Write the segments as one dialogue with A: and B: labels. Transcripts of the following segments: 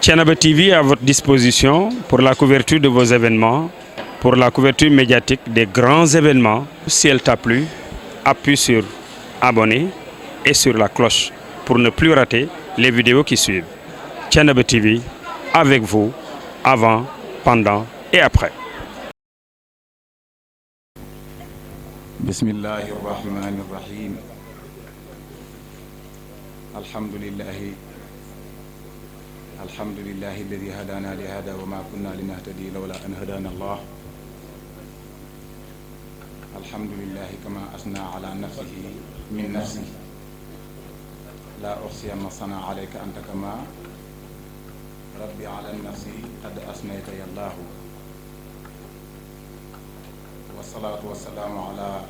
A: Thiénaba TV est à votre disposition pour la couverture de vos événements, pour la couverture médiatique des grands événements. Si elle t'a plu, appuie sur abonner et sur la cloche pour ne plus rater les vidéos qui suivent. Thiénaba TV, avec vous, avant, pendant et après.
B: Bismillahi rahmani rahim. Alhamdulillahi alladi hadana li hada wa ma kunna linahtadi lawla an hadana Allah. Alhamdulillahi kama asna ala nafsihi min nafsi la uxsiyanna sana alayka anta kama rabbi ala nafsi qad asnayta ya Allahu. Wasalaatu wasalaamu ala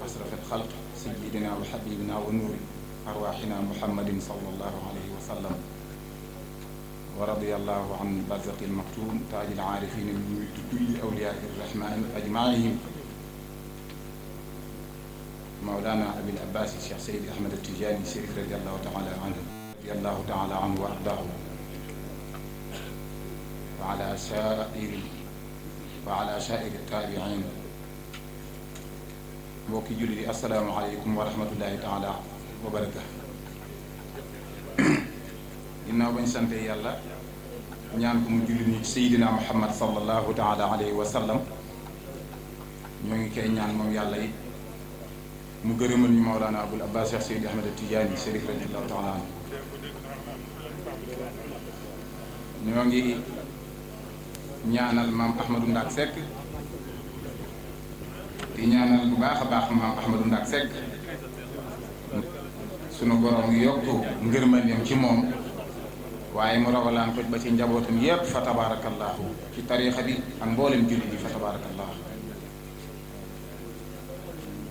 B: asrafil xalq sayyidina wa habibina wa nuuri arwaaxina muhammadin sallallahu alayhi wa sallam. wa radiyallahu an barzaqil maktuum taajil aarifina min kulli awliyaai rahmaan ajmaihim mawlana abil abbas cheikh Seydi Ahmed Tijaani Chérif radiyallahu taala anhu wa ardaahu wa ala saa'iri taabiin. mbokki jullit yi assalaamu aleykum wa rahmatullahi taala wa barakaatu. ginnaaw bañ sante yàlla ñaan ko mu julli ñu Seydina Muhammad sallallahu taala alayhi wa sallam, ñoo ngi koy ñaan moom yàlla yi mu gërëmal ñu Mawlana Abul Abbas Cheikh Seydi Ahmed Tidiane Chérif radiyallahu taala anhu. ñoo ngi ñaanal maam Ahmadou Ndak Seck di ñaanal bu baax a baax maam Ahmadou Ndak Seck sunu borom ngi yokku ngërmandeem ci moom, waaye mu rawalaan ko ba ci njabootam yépp fa tabaarakallaahu, ci tariixa bi ak mboolem jullit yi fa tabaarakallaahu.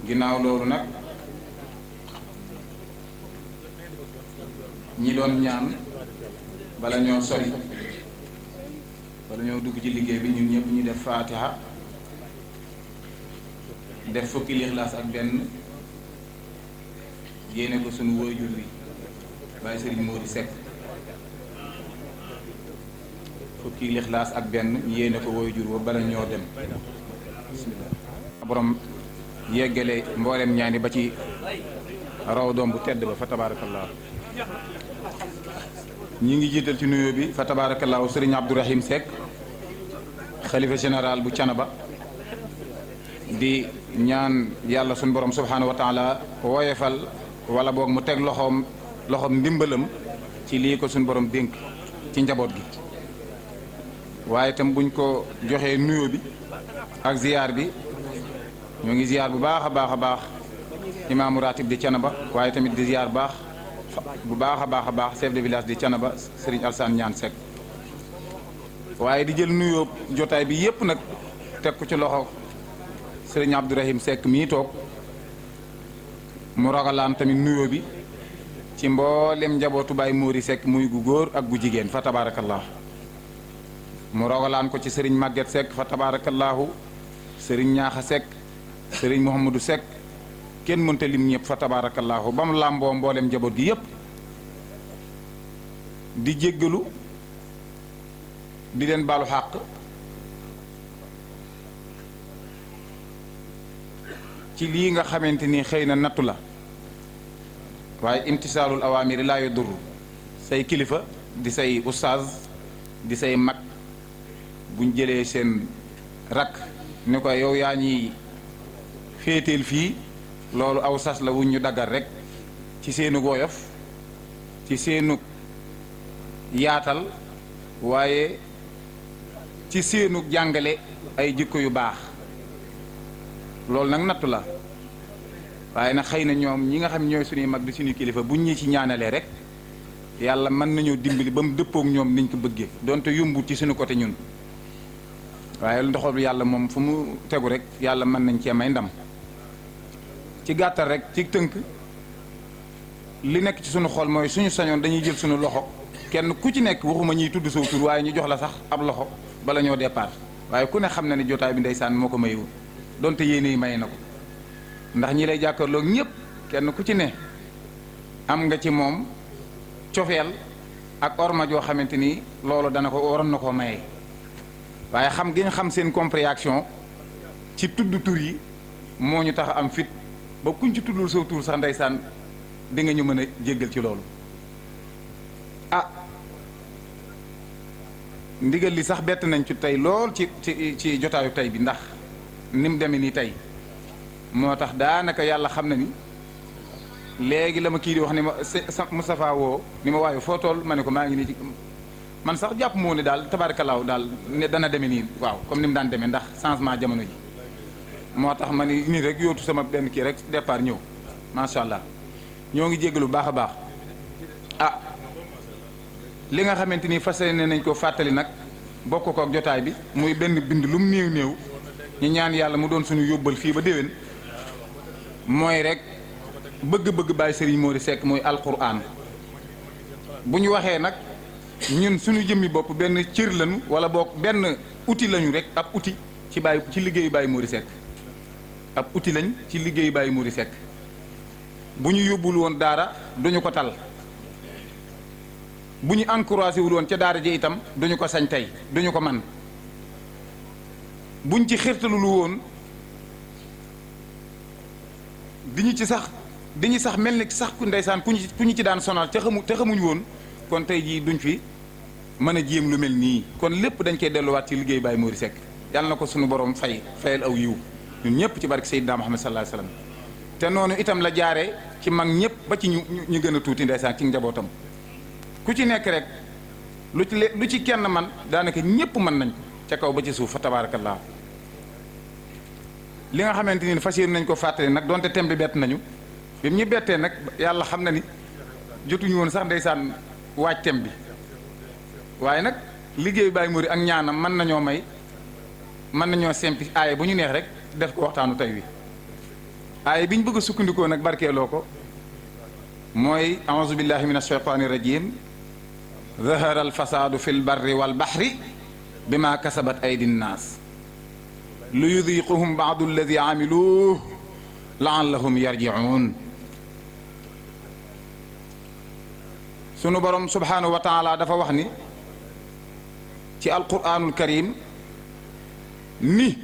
B: ginnaaw loolu nag ñi doon ñaan bala ñoo sori, bala ñoo dugg ci liggéey bi ñun ñëpp ñu def faatiha, def fukki lixlaas ak benn yéene ko sunu waajur wi Baye Serigne Mody Seck. fukki lixlaas ak benn yéene ko waajur wa bala ñoo dem. bismillah. borom yeggale mboolem ñaani ba ci raw doom bu tedd ba fa tabaarakallaahu. ñi ngi jiital ci nuyoo bi fa tabaarakallaahu Serigne Abdourahim Seck, xalifa général bu Thiénaba, di ñaan yàlla suñu borom subhaanahu wa taala woyefal wala boog mu teg loxoom ndimbalam ci lii ko suñu borom dénk ci njaboot gi. waaye itam buñ ko joxee nuyoo bi ak ziyaar bi, ñoo ngi ziyaar bu baax a baax a baax imaamu ratib di Thiénaba, waaye tamit di ziyaar bu baax a baax chef de village di Thiénaba Serigne Alsane Ñaan Seck. waaye di jël nuyoo jotaay bi yépp nag teg ko ci loxo Serigne Abdourahim Seck mii toog, mu rogalaan tamit nuyoo bi ci mboolem njabootu Baye Mody Seck muy gu góor ak gu jigéen fa tabaarakallah. mu rogalaan ko ci Serigne Maguette Seck fa tabaarakallahu, Serigne Ñaaxa Seck, Serigne Mouhamadou Seck, kenn mënta lim ñëpp fa tabaarakallahu, ba mu làmboo mboolem njaboot gi yépp. di jéggalu di leen baalu xàq ci lii nga xamante ni xëy na nattu la, waaye imtisaalul awaamiri laa yadurru. say kilifa di say ustaaz di say mag buñ jëlee seen rakk ni ko yow yaa ñuy féeteel fii, loolu aw sas la wuñ ñu daggal rek ci seenu woyof, ci seenu yaatal, waaye ci seenu jàngale ay jikko yu baax. loolu nag nattu la, waaye nag xëy na ñoom ñi nga xam ñooy suñuy mag di suñuy kilifa buñ ñi ci ñaanalee rek yàlla mën nañoo dimbali ba mu dëppook ñoom niñ ko bëggee, donte yombut ci suñu côté ñun. waaye ndoxal yàlla moom fu mu tegu rek yàlla mën nañ cee may ndam. ci gàttal rek ci tënk li nekk ci suñu xol mooy suñu sañoon dañuy jël suñu loxo kenn ku ci nekk, waxuma ñuy tudd saw tur, waaye ñu jox la sax ab loxo bala ñoo départ. waaye ku ne xam na ne jotaay bi ndeysaan moo ko mayewu, donte yéene yi may na ko, ndax ñi lay jàkkaarloog ñëpp kenn ku ci ne am nga ci moom cofeel ak orma joo xamante ni loolu dana ko waroon na koo maye waaye xam gi nga xam seen compréhension ci tudd tur yi moo ñu tax am fit ba kuñ ci tuddul soo tur sax ndeysaan di nga ñu mën a jéggal ci loolu. ah ndigal li sax bett nañ ci tey lool ci jotaayu tey bi ndax ni mu demee nii tey moo tax daanaka yàlla xam na ni léegi la ma kii di wax ni ma Moustapha woo ni ma waaye foo tool ma ne ko maa ngi nii ci man sax jàpp moo ne daal tabaarakalaaw daal ne dana demee nii waaw comme ni mu daan demee ndax changement jamono ji moo tax ma ni nii rek yóotu sama benn kii rek départ ñëw macha allah ñoo ngi jéggalu baax a baax. ah li nga xamante ni fas yéene nañ ko fàttali nag bokk ko ak jotaay bi muy benn bind lu mu néew néew ñu ñaan yàlla mu doon suñu yóbbal fii ba déwén mooy rek bëgg-bëgg Baye Serigne Mody Seck mooy alquran bu ñu waxee nag ñun suñu jëmmi bopp benn cër lañu wala boog benn outil lañu rek ab outil ci liggéeyu Baye Mody Seck ab outil lañ ci liggéeyu Baye Mody Seck bu ñu yóbbul woon daara duñu ko tal bu ñu encouragé wul woon ca daara ji itam duñu ko sañ tey duñu ko man buñ ci xirtalul woon diñu sax mel ni sax ku ndeysaan ku ñu ci daan sonal te xamuñ woon kon tey jii duñ fi mën a jéem lu mel nii kon lépp dañ koy delluwaat ci liggéey Baye Mody Seck yàlla na ko suñu borom fayal aw yiw ñun ñëpp ci barke Seydina Muhammad sallallahu alayhi wasallam te noonu itam la jaaree ci mag ñëpp ba ci ñu gën a tuuti ndeysaan ci njabootam ku ci nekk rek lu ci kenn man daanaka ñëpp mën nañ ko ca kaw ba ci suuf fa tabaarakallaa li nga xamante ni fas yéene nañ ko fàttali nag donte thème bi bett nañu bi ñu bettee nag yàlla xam na ni jotuñu woon sax ndeysaan waaj thème bi waaye nag liggéey Baye Mody ak ñaanam mën nañoo simpi aaye bu ñu neex rek def ko waxtaanu tey wi aaye bi ñu bëgg a sukkandikoo nag barkeeloo ko mooy a'uuzu billahi min ash-shaytaani rajim zahara alfasaadu fi lbarri walbaxri bima kasabat aydi nnaas lu yudiquhum baadu alladi amiluuh laallahum yarjiun sunu borom subhaanahu wa taala dafa wax ni ci alquraanul karim ni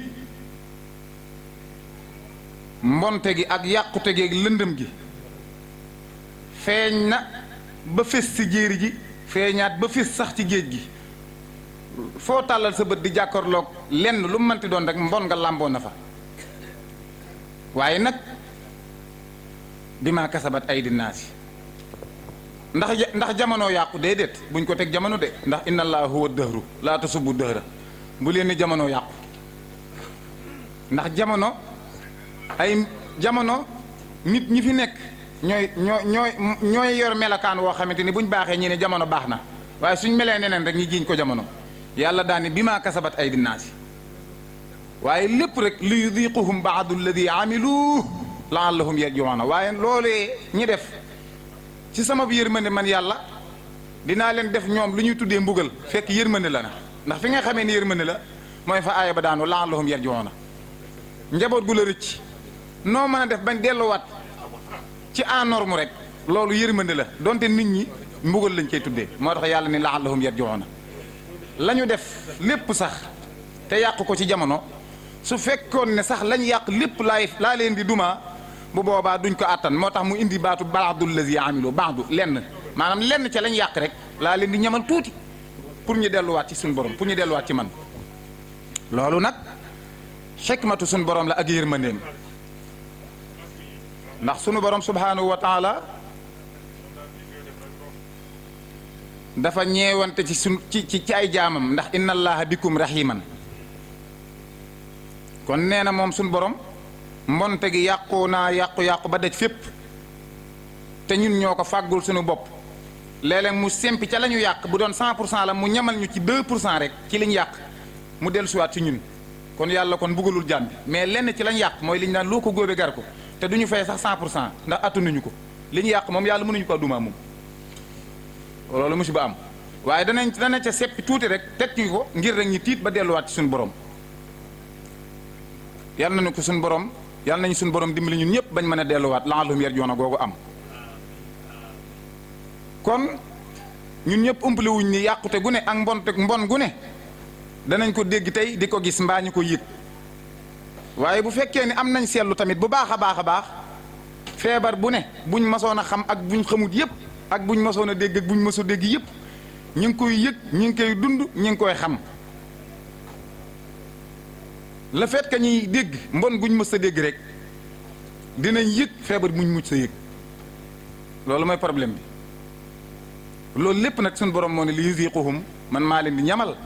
B: mbonte gi ak yàqute gi ak lëndëm gi feeñ na ba fés ci jéeri ji feeñaat ba fés sax ci géej gi foo tàllal sa bët di jàkkarloog lenn lu mënti doon rek mbon nga làmboo na fa waaye nag bima kasabat aydi naasi ndax jamono yàqu déedéet buñ ko teg jamono de ndax inna allaha huwa dëhru laa tasubbu dëhra bu leen ni jamono yàqu ndax jamono nit ñi fi nekk ñooy yor melakaan woo xamante ni buñ baaxee ñi ne jamono baax na waaye suñ melee neneen rek ñi jiiñ ko jamono yàlla daani bima kasabat aydi naasi waaye lépp rek li yudiquhum baadu alladi amilu laallahum yarjiuna waaye loolee ñi def ci sama yërmande man yàlla dinaa leen def ñoom lu ñuy tuddee mbugal fekk yërmande la na ndax fi nga xamee ni yërmande la mooy fa aaya ba daanu laallahum yarjiuna njaboot gu la rëcc noo mën a def bañ delluwaat ci en norme rek loolu yërmande la donte nit ñi mbugal lañ koy tuddee moo tax yàlla ni laallahum yarjiuna la ñu def lépp sax te yàq ko ci jamono su fekkoon ne sax lañ yàq lépp laa leen di duma bu boobaa duñ ko àttan moo tax mu indi baatu baadu lazi amilu baadu lenn maanaam lenn ca lañ yàq rek laa leen di ñamal tuuti pour ñu delluwaat ci suñu borom pour ñu delluwaat ci man loolu nag xikmatu suñu borom la ak yërmandeem ndax sunu borom subhanahu wa taala dafa ñeewante ci ay jaamam ndax inna allaha bikum rahiman kon nee na moom suñu borom mbonte gi yàqu naa yàqu ba daj fépp te ñun ñoo ko fàggul suñu bopp léeg-léeg mu sempi ca la ñu yàq bu doon 100% la mu ñamal ñu ci 2% rek ci liñ yàq mu dellusiwaat ci ñun kon yàlla kon buggalul jaam bi mais lenn ci lañ yàq mooy liñ naan loo ko góobe gar ko te duñu fay sax 100% ndax attanuñu ko li ñu yàq moom yàlla mënuñu ko duma moom loolu musiba am waaye dana ca seppi tuuti rek teg ci ko ngir rek ñi tiit ba delluwaat ci suñu borom yàlla nañu ko suñu borom yàlla nañu suñu borom dimbali ñun ñëpp bañ mën a delluwaat la'allahum yarji'uun googu am kon ñun ñëpp umpale wuñ ni yàqute gu ne ak mbon gu ne danañ ko dégg tey di ko gis mbaa ñu ko yëg waaye bu fekkee ni am nañ seetlu tamit bu baax a baax a baax feebar bu ne buñ masoon a xam ak buñ xamut yëpp ak buñ masoon a dégg ak buñ masu dégg yëpp ñu ngi koy yëg ñu ngi koy dund ñu ngi koy xam le fait que ñuy dégg mbon guñ mës a dégg rek dinañ yëg feebar buñ mucc sa yëg loolu mooy problème bi loolu lépp nag suñu borom moo ne li yuziquhum man maa leen di ñamal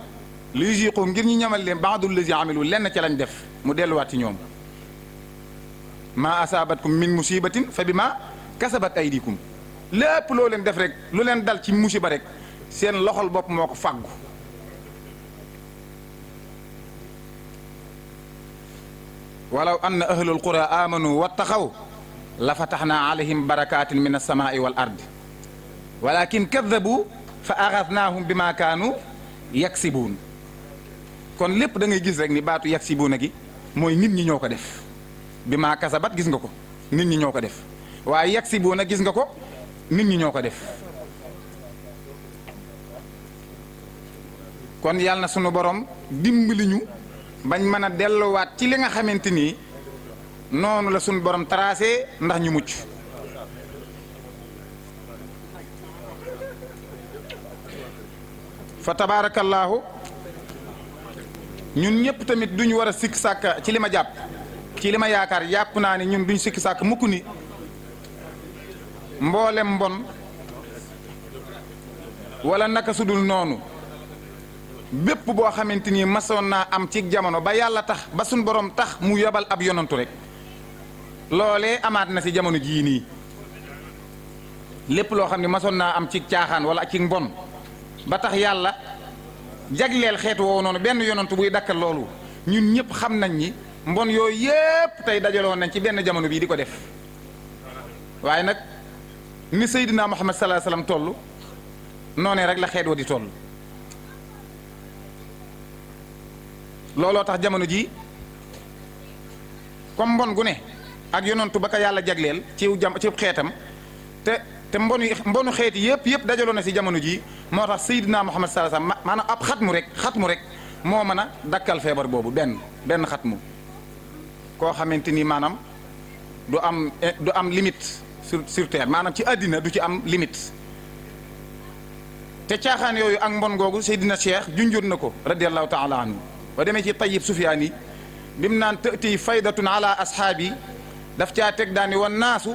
B: li yuziquhum ngir ñu ñamal leen ba'dul lazi amilu lenn ca lañ def mu delluwaat ci ñoom maa asaabatkum min musibatin fa bima kasabat aydikum lépp loo leen def rek lu leen dal ci musiba rek seen loxol bopp moo ko fàggu walaw anna ahlul qura amanu wattaqaw la fataxnaa alayhim barakatin min alsamaai wal ardi walakin kadabu fa axadnaahum bima kaanu yaksibuun kon lépp da ngay gis rek ni baatu yaksibuuna gi mooy nit ñi ñoo ko def bima kasabat gis nga ko nit ñi ñoo ko def waaye yaksibuuna gis nga ko nit ñi ñoo ko def kon yàlla na sunu borom dimbali ñu bañ mën a delluwaat ci li nga xamante ni noonu la sunu borom tracé ndax ñu mucc fa tabaarakallaahu ñun ñëpp tamit duñu war a sikk sàkk ci li ma jàpp ci li ma yaakaar jàpp naa ne ñun duñ sikk sàkk mukk ni mboolem mbon wala naka sudul noonu bépp boo xamante ni masoon naa am ci jamono ba yàlla tax ba suñ borom tax mu yebal ab yonantu rek loolee amaat na ci jamono jii nii lépp loo xam ne masoon naa am ci caaxaan wala ci mbon ba tax yàlla jagleel xeetu woowu noonu benn yonantu buy dakkal loolu ñun ñëpp xam nañ ni mbon yooyu yépp tey dajaloon nañ ci benn jamono bii di ko def waaye nag ni Seydina Muhammad sallallahu alayhi wasallam toll noonee rek la xeet wa di toll looloo tax jamono ji comme mbon gu ne ak yonantu ba ko yàlla jagleel ci xeetam te mbonu xeeti yëpp dajaloo na si jamono ji moo tax Seydina Muhammad sallallahu alayhi wasallam maanaam ab xatmu rek moo mën a dakkal feebar boobu benn xatmu koo xamante ni maanaam du am limite sur terre maanaam ci àddina du ci am limite te caaxaan yooyu ak mbon googu Seydina Cheikh junjoon na ko radiyallahu taala anhu ba demee ci Tayyib Sufyaani bi mu naan tëti faydatun ala ashaabi daf caa teg daani wan naasu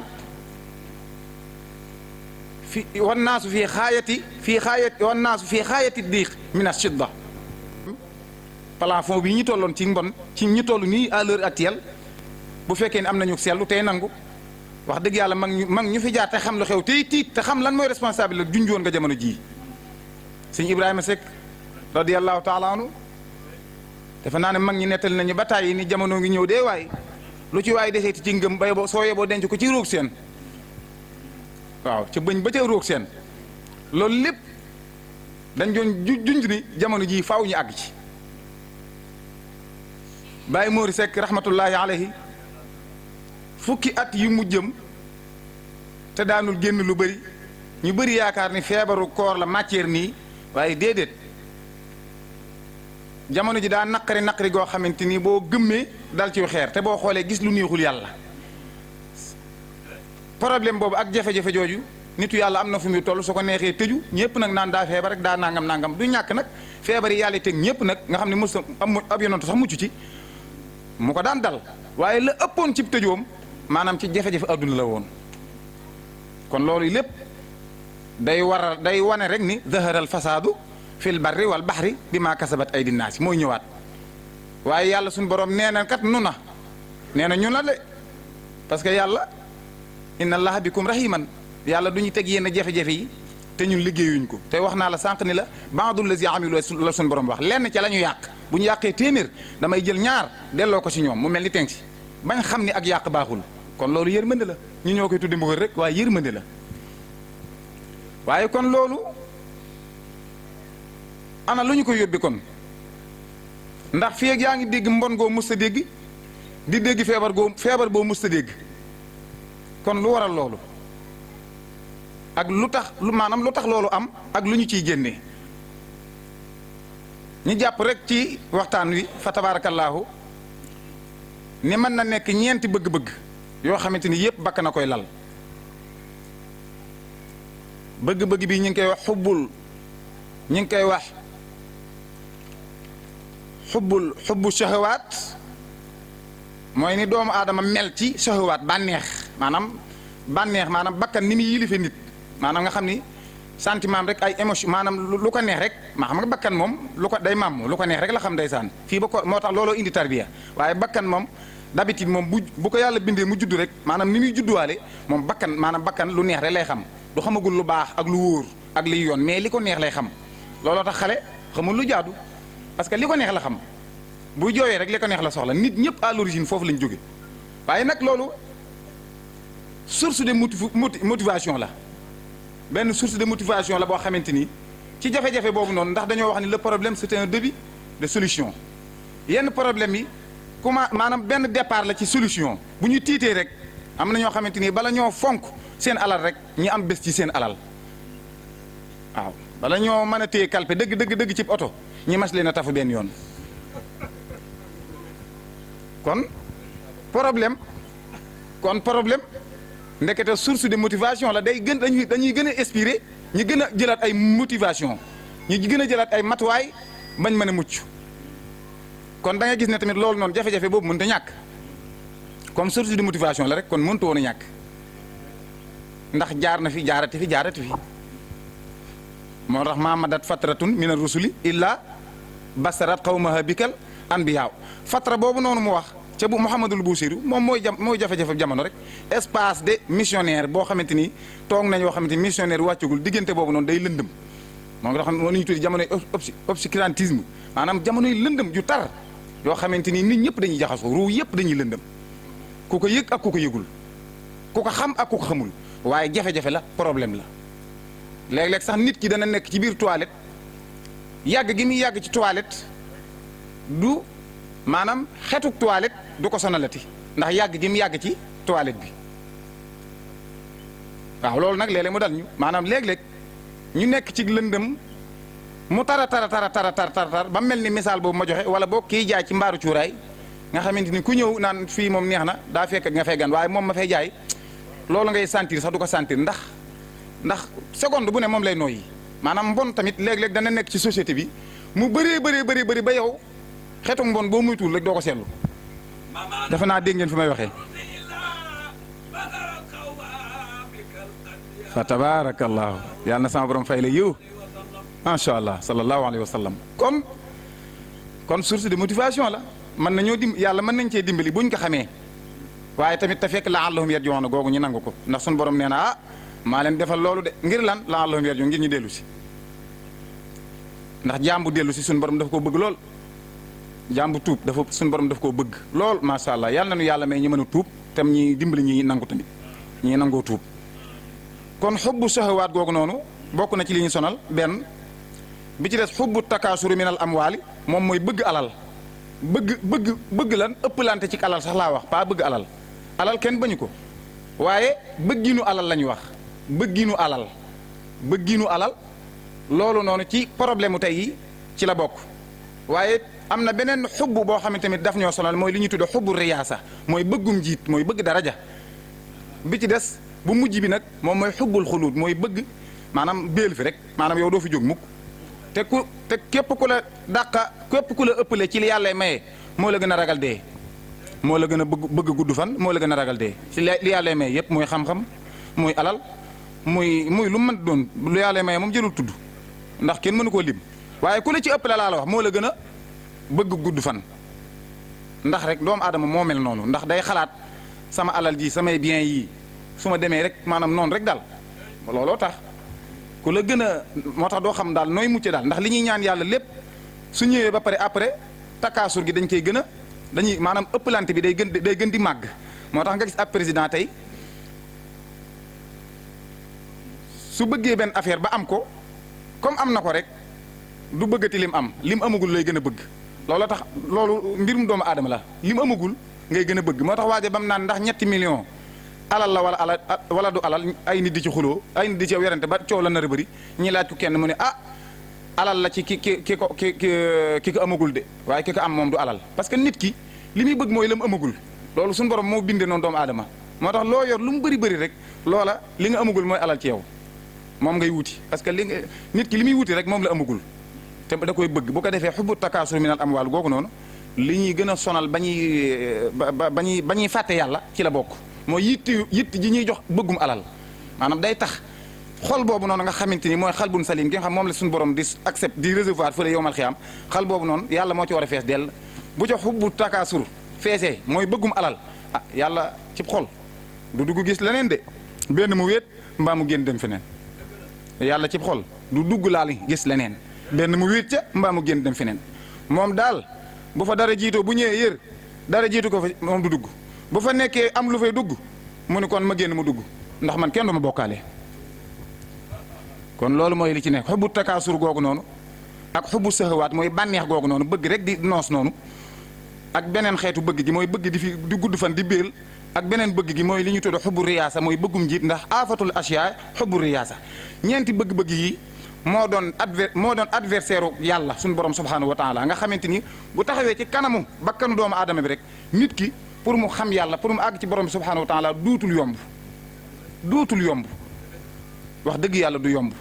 B: fii xaayati diix min ashidda plafond bi ñu tolloon ci mbon ci ñu toll nii à l'heure actuelle bu fekkee ne am nañu seetlu tey nangu wax dëgg yàlla mag ñu fi jaar te xam lu xew tey tiit te xam lan mooy responsable la junjoon nga jamono jii sëñ Ibrahima Seck radiyallahu taala anhu dafa naa ne mag ñi nettali nañu ba tàyyi ni jamono ngi ñëw dee waay lu ci waay deseeti ci ngëm bay boo soo yeboo denc ko ci róog seen waaw ca bëñ ba ca róog seen loolu lépp dañ doon junj ni jamono jii faaw ñu àgg ci Baye Mori Seck rahmatullahi alayhi fukki at yu mu jëm te daanul génn lu bëri ñu bëri yaakaar ni feebaru koor la matière nii waaye déedéet jamono ji daa naqari goo xamante ni boo gëmmee dal ci xeer te boo xoolee gis lu neexul yàlla problème boobu ak jafe-jafe jooju nitu yàlla am na fu muy toll su ko neexee tëju ñëpp nag naan daa feebar rek daa nangam du ñàkk nag feebar yi yàlla teg ñëpp nag nga xam ne mos ab yonantu sax mucc ci mu ko daan dal waaye la ëppoon ci tëjoom maanaam ci jafe-jafe adduna la woon kon loolu lépp day wane rek ni zaharal fasaadu fil barri wal baxri bi maa kasabat aydi naas mooy ñëwaat waaye yàlla suñu borom nee na kat nee na ñu la de parce que yàlla inna allaha bikum rahiman yàlla du ñu teg yenn jafe-jafe yi te ñun liggéeyuñ ko te wax naa la sànq ni la ba'dul lazi amilu la suñu borom wax lenn ca la ñu yàq bu ñu yàqee téeméer damay jël ñaar delloo ko ci ñoom mu mel ni teng si bañ xam ni ak yàq baaxul kon loolu yërmande la ñu ñoo koy tuddi mbugal rek waaye yërmande la waaye kon loolu ana lu ñu ko yóbbi kon ndax fii ak yaa ngi dégg mbon goo mus a dégg di dégg feebar boo mus a dégg kon lu waral loolu ak lu tax maanaam lu tax loolu am ak lu ñu ciy génnee ñu jàpp rek ci waxtaan wi fa tabaarakallaahu ni mën na nekk ñeenti bëgg-bëgg yoo xamante ni yépp bakkan na koy lal bëgg-bëgg bi ñu ngi koy wax xubbul ñu ngi koy wax xubbu shahawaat mooy ni doomu aadama mel ci shahawaat bànneex maanaam bakkan ni muy yilife nit maanaam nga xam ni sentiment rek ay émotion maanaam lu ko neex rek maa xam nga bakkan moom lu ko day màmm lu ko neex rek la xam ndeysaan fii ba ko moo tax looloo indi tarbiya waaye bakkan moom d'habitude moom bu ko yàlla bindee mu judd rek maanaam ni muy judduwaale moom bakkan lu neex rek lay xam du xamagul lu baax ak lu wóor ak liy yoon mais li ko neex lay xam looloo tax xale xamul lu jaadu parce que li ko neex la xam buy jooyee rek li ko neex la soxla nit ñëpp à l'origine foofu lañ jóge waaye nag loolu source de motivation la benn source de motivation la boo xamante ni ci jafe-jafe boobu noonu ndax dañoo wax ni le problème c'est un début de solution yenn problème yi maanaam benn départ la ci solution bu ñu tiitee rek am na ñoo xamante ni bala ñoo fonk seen alal rek ñi am bés ci seen alal waaw bala ñoo mën a téye kalpe dëgg ci oto ñi mas leen a tafu benn yoon kon problème ndekete source de motivation la dañuy gën a inspiré ñu gën a jëlaat ay motivation ñu gën a jëlaat ay matuwaay bañ mën a mucc kon da nga gis ne tamit loolu noonu jafe-jafe boobu mënut a ñàkk comme source de motivation la rek kon mënut woon a ñàkk ndax jaar na fi jaarati fi moo tax ma madat fatratun min ar-rusuli illa basarat qawmaha bikal anbiyaaw fatra boobu noonu mu wax ca bu Mouhamadul Boussirou moom mooy jafe-jafe jamono rek espace de missionnaire boo xamante ni toog nañ yoo xamante ni missionnaire wàccagul diggante boobu noonu day lëndëm moom nga xam ne ñu tuddi jamonoy obscurantisme maanaam jamonoy lëndëm ju tar yoo xamante ni nit ñëpp dañuy jaxasoo ruu yëpp dañuy lëndëm ku ko yëg ak ku ko yëgul ku ko xam ak ku ko xamul waaye jafe-jafe la problème la léeg-léeg sax nit ki dana nekk ci biir toilette yàgg gi muy yàgg ci toilette du maanaam xetuk toilette du ko sonalati ndax yàgg gi mu yàgg ci toilette bi waaw loolu nag léeg-léeg mu dal ñu maanaam léeg-léeg ñu nekk ci lëndëm mu tara ba mel ni misaal boobu ma joxe wala boo kiy jaay ci mbaaru cuuraay nga xamante ni ku ñëw naan fii moom neex na daa fekk nga fay gan waaye moom ma fay jaay loolu ngay sentir sax du ko sentir ndax seconde bu ne moom lay nooyi maanaam mbon tamit léeg-léeg dana nekk ci société bi mu bëree ba yow xeetu mbon boo muytuwul rek doo ko seetlu dafa naa dégg ngeen fi may waxee fa tabarakallahu yàlla na sama borom fay la yiw macha allah sallallahu alayhi wa sallam kon source de motivation la mën nañoo yàlla mën nañ cee dimbali buñ ko xamee waaye tamit te fekk la'allahum yarji'un googu ñu nangu ko ndax suñu borom nee na maa leen defal loolu de ngir lan la'allahum yarji'un ngir ñu dellu si ndax jaam bu dellu si suñu borom dafa koo bëgg lool jaam bu tuub suñu borom daf koo bëgg lool macha allah yàlla nañu yàlla may ñu mën a tuub tam ñi dimbali ñi nangu tamit ñi nangoo tuub kon xubbu shahawaat googu noonu bokk na ci li ñu sonal benn bi ci des xubbu takaasuru minal amwaali moom mooy bëgg alal bëgg lan ëpplante ci alal sax laa wax pas bëgg alal kenn bañu ko waaye bëgginu alal la ñu wax bëgginu alal loolu noonu ci problème mu tey yi ci la bokk waaye am na beneen xubbu boo xam ne tamit daf ñoo sonal mooy li ñuy tudde xubbu riyaasa mooy bëggum jiit mooy bëgg daraja bi ci des bu mujj bi nag moom mooy xubbul xuluud mooy bëgg maanaam béel fi rek maanaam yow doo fi jóg mukk te képp ku la dàqa képp ku la ëppale ci li yàlla maye moo la gën a ragal dee moo la gën a bëgg gudd fan moo la gën a ragal dee ci li yàlla maye yépp mooy xam-xam muy alal muy lu mën doon lu yàlla maye moom jërul tudd ndax kenn mënu koo lim waaye ku la ci ëppale laa la wax moo la gën a bëgg gudd fan ndax rek doomu aadama moo mel noonu ndax day xalaat sama alal ji samay bien yii su ma demee rek maanaam noonu rek daal looloo tax ku la gën a moo tax doo xam daal nooy mucce daal ndax li ñuy ñaan yàlla lépp su ñëwee ba pare après takaasur gi dañ koy gën a dañuy maanaam ëppalante bi day gën di màgg moo tax nga gis ab président tey su bëggee benn affaire ba am ko comme am na ko rek du bëggati lim amagul lay gën a bëgg looloo tax loolu mbirum doomu aadama la lim amagul ngay gën a bëgg moo tax waaje bam naan ndax ñetti million alal la wala du alal ay nit di ci xuloo ay nit di ci werante ba coow la nar a bëri ñi laaj ko kenn mu ne alal la ci ki ko amagul de waaye ki ko am moom du alal parce que nit ki li muy bëgg mooy la mu amagul loolu suñu borom moo bindee noonu doomu aadama moo tax loo yor lu mu bëri rek loola li nga amagul mooy alal ci yow moom ngay wuti parce que nit ki li muy wuti rek moom la amagul te da koy bëgg bu ko defee xubbu takaasur minal amwaal googu noonu li ñuy gën a sonal ba ñuy fàtte yàlla ci la bokk mooy yitt ji ñuy jox bëggum alal maanaam day tax xol boobu noonu nga xamante ni mooy xalbun salim gi nga xam moom la suñu borom di accepte di recevoir fële yowmal xiyaam xal boobu noonu yàlla moo ci war a fees dell bu ca xubbu takaasur feesee mooy bëggum alal yàlla cib xol du dugg gis leneen de benn mu wéet mbaa mu génn dem feneen yàlla cib xol du dugg laal gis leneen benn mu wéet ca mbaa mu génn dem feneen moom daal bu fa dara jiitoo bu ñëwee yër dara jiitu ko fa moom du dugg bu fa nekkee am lu fay dugg mu ni kon ma génn mu dugg ndax man kenn du ma bokkaale kon loolu mooy li ci nekk xubbu takaasur googu noonu ak xubbu sahawaat mooy bànneex googu noonu bëgg rek di noos noonu ak beneen xeetu bëgg gi mooy bëgg di gudd fan di béel ak beneen bëgg gi mooy li ñu tudd xubbu riyaasa mooy bëggum njiit ndax aafatul asiya xubbu riyaasa ñeenti bëgg-bëgg yi moo doon adversaire yàlla suñu borom subhanahu wa taala nga xamante ni bu taxawee ci kanamu bakkanu doomu aadama bi rek nit ki pour mu xam yàlla pour mu àgg ci borom bi subhanahu wa taala duutul yomb wax dëgg yàlla du yomb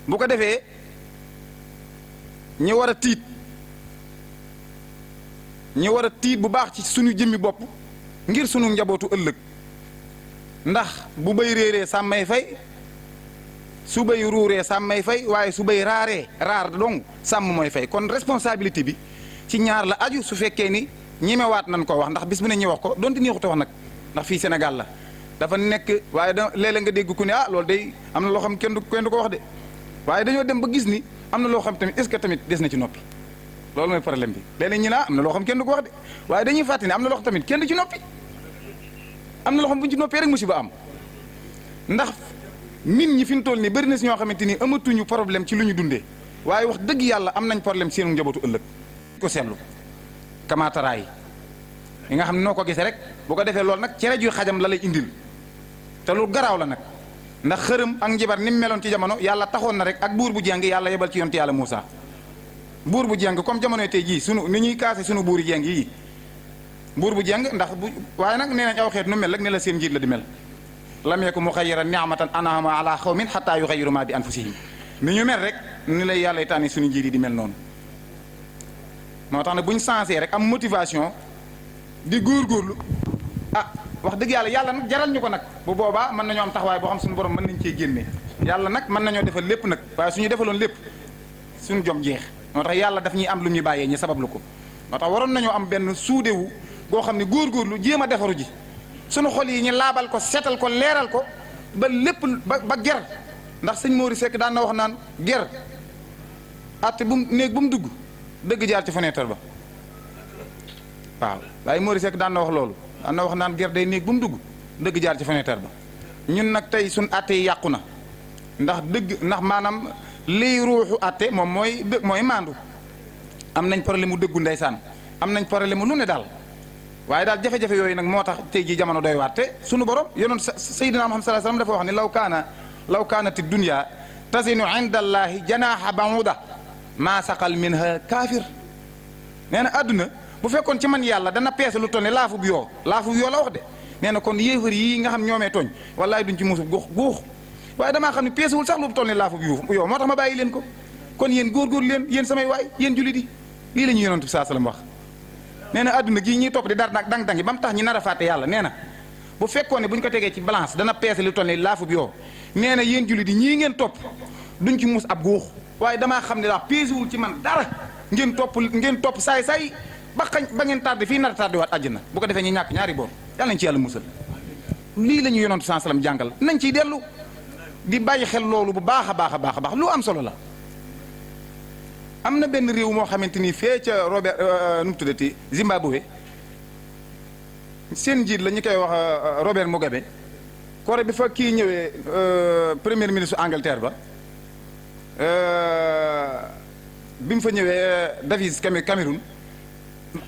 B: bu ko defee ñi war a tiit bu baax ci suñu jëmmi bopp ngir sunu njabootu ëllëg ndax bu bay réeree sàmmay fay su bay ruuree sàmmay fay waaye su bay raar dong sàmm mooy fay kon responsabilité bi ci ñaar la aju su fekkee ni ñemewaat nañ ko wax ndax bis bu ne ñu wax ko donte neexut a wax nag ndax fii Sénégal la dafa nekk waaye léeg-léeg nga dégg ku ne loolu day am na loo xam kenn du ko wax de waaye dañoo dem ba gis ni am na loo xam tamit est-ce que tamit des na ci noppi loolu mooy problème bi léeg-léeg ñu am na loo xam kenn du ko wax de waaye dañuy fàtte ne am na loo xam tamit kenn du ci noppi am na loo xam bu ñu ci noppee rek musiba am ndax nit ñi fi mu toll nii bëri na si ñoo xamante ni amatuñu problème ci lu ñu dundee waaye wax dëgg yàlla am nañ problème seen njabootu ëllëg ko seetlu kamaataraay yi nga xam ne noo ko gisee rek bu ko defee loolu nag cere ju xajam la lay indil te lu garaaw la nag ndax xërëm ak njibar ni mu meloon ci jamono yàlla taxoon na rek ak buur bu jeng yàlla yebal ci yonte yàlla Muusa buur bu jeng comme jamonoy tey jii sunu ni ñuy kaase sunu buuri jeng yii buur bu jeng ndax waaye nag nee nañ aw xeet nu mel rek ne la seen njiit la di mel lam yaku muxayyiran ni'matan an'ama ala xawmin hatta yuxayyiru ma bi anfusihim ni ñu mel rek ni lay yàlla tànni suñu njiit yi di mel noonu moo tax nag bu ñu sensé rek am motivation di góorgóorlu wax dëgg yàlla nag jaral ñu ko nag bu boobaa mën nañoo am taxawaay boo xam suñu borom mën nañ cee génnee yàlla nag mën nañoo defal lépp nag waaye suñu defaloon lépp suñu jom jeex moo tax yàlla daf ñuy am lu ñuy bàyyee ñu sabablu ko moo tax waroon nañoo am benn suudewu boo xam ne góorgóorlu jéem a defaru ji suñu xol yi ñu laabal ko seetal ko leeral ko ba lépp ba ger ndax sëñ Mori Seck daan na wax naan ger atte bu néeg bu mu dugg dëgg jaar ci fenêtre ba waaw waaye Mori Seck daan na wax loolu daan na wax naan ger day néeg bu mu dugg dëgg jaar ci fenêtre ba ñun nag tey suñ atte yi yàqu na ndax maanaam liy ruuxu atte moom mooy maandu am nañ problème mu dëggu ndeysaan am nañ problème mu lu ne daal waaye daal jafe-jafe yooyu nag moo tax tey jii jamono doy waat te sunu borom yonoon Seydina Muhammad sallallahu alayhi wasallam dafa wax ni law kaanati dunya tasinu inda allahi janaaha ba'uda maa saqal minha kaafir nee na àdduna bu fekkoon ci man yàlla dana peese lu toll ne laafu bu yoo la wax de nee na kon yéefar yi nga xam ñoomee tooñ wallaay duñ ci muusub guux waaye damaa xam ne peesewul sax lu toll ne laafu bu yoo moo tax ma bàyyi leen ko kon yéen góorgóorlu leen yéen samay waay yéen jullit yi lii la ñu yonent bi saa sallam wax nee na àdduna gii ñuy topp di dar nag dang-dangi ba mu tax ñi nar a fàtte yàlla nee na bu fekkoon ne bu ñu ko tegee ci balance dana peese lu toll ne laafu bi yoo nee na yéen jullit yi ñii ngeen topp duñ ci muus ab guux waaye damaa xam ne daa peesewul ci man dara ngeen topp saay ba ngeen tardé fii nar a tardé waat àjjana bu ko defee ñu ñàkk ñaari boor yàlla nañ ci yàlla musal lii la ñu yonent bi saa sallam jàngal nañ ciy dellu di bàyyi xel loolu bu baax a baax lu am solo la. am na benn réew moo xamante ni fee ca Robert nu mu tuddati Zimbabwe seen njiit la ñu koy wax Robert Mugabe Corée bi fa kii ñëwee premier ministre Angleterre ba bi mu fa ñëwee Davis Cameroun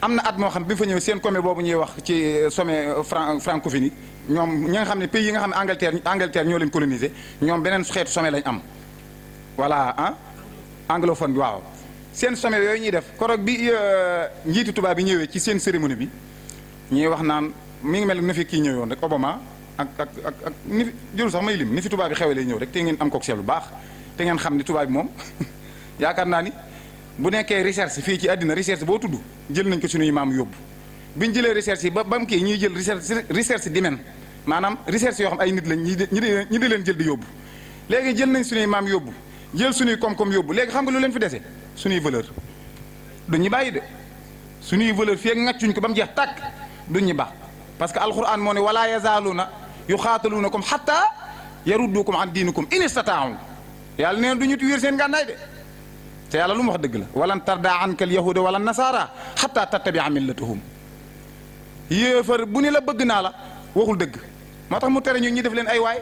B: am na at moo xam bi fa ñëw seen comité boobu ñuy wax ci sommet francophonie ñoom ñi nga xam ne pays yi nga xam ne Angleterre ñoo leen colonisé ñoom beneen xeetu sommet lañ am voilà ah anglophone bi waaw seen sommet yooyu ñuy def koroog bi njiitu tubaab bi ñëwee ci seen cérémonie bi ñuy wax naan mi ngi mel ni fi kii ñëwoon rek Obama ak ni fi jëru sax may lim ni fi tubaab bi xewee lay ñëw rek te ngeen am ko seet lu baax te ngeen xam ni tubaab bi moom yaakaar naa ni bu nekkee recherche fii ci àddina recherche boo tudd jël nañ ko suñuy maam yóbbu biñ jëlee recherche yi ba mu kii ñuy jël recherche di men maanaam recherche yoo xam ay nit lañ ñi di leen jël di yóbbu léegi jël nañ suñuy maam yóbbu jël suñuy koom-koom yóbbu léegi xam nga lu leen fi dese suñuy valeur duñ ñu bàyyi de suñuy valeur fii ak ŋàccuñ ko ba mu jeex tàkk duñ ñu baax parce que alquran moo ne wala yazaaluuna yuxaataluunakum xatta yaruddukum an diinikum in istataa'u yàlla nee na du ñu wér seen ngànnaay de te yàlla lu mu wax dëgg la walan tarda anka al yahuda wala nasaara xatta tattabia millatahum yéefar bu ni la bëgg naa la waxul dëgg moo tax mu tere ñu ñi def leen ay waay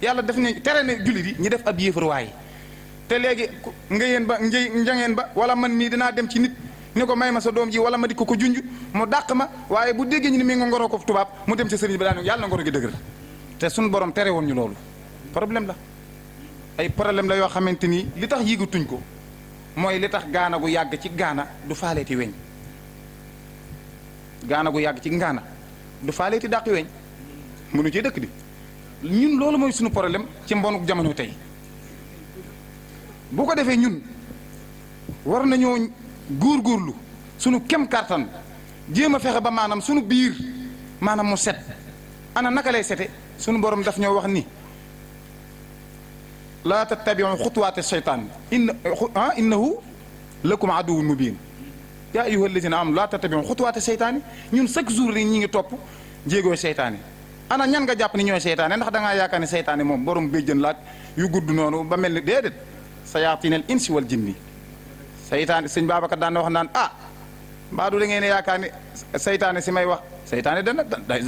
B: yàlla def ne tere ne jullit yi ñi def ab yéefar waay te léegi nga yéen ba njangeen ba wala man mii dinaa dem ci nit ni ko may ma sa doom ji wala ma di ko junj mu dàq ma waaye bu déggee ñu ni mi nga ngoroo ko tubaab mu dem ci sëriñ bi daan yàlla na ngoro gi dëgër te suñu borom tere woon ñu loolu problème la ay problème la yoo xamante ni li tax yëgatuñ ko mooy li tax gaana gu yàgg ci gaana du faaleeti weñ gaana gu yàgg ci ngaana du faaleeti dàqi weñ mënu ci dëkk di ñun loolu mooy suñu problème ci mbonuk jamono tey bu ko defee ñun war nañoo góorgóorlu sunu kem kàttan jéem a fexe ba maanaam sunu biir maanaam mu set ana naka lay sete sunu borom daf ñoo wax ni laa tattabiu xutuwaati seytaan innahu lakum aduwwun mubin yaa ayyuha allazina amanu laa tattabiu xutuwaati seytaani ñun chaque jour ni ñi ngi topp jéegoo seytaane ana ñan nga jàpp ni ñooy seytaane ndax da ngaa yaakaar ne seytaane moom borom béjjën laak yu gudd noonu ba mel ni déedéet sayaatinal insi wal jinni seytaane sëñ Babacar daan na wax naan mbaa du da ngeen yaakaar ne seytaane si may wax seytaane dana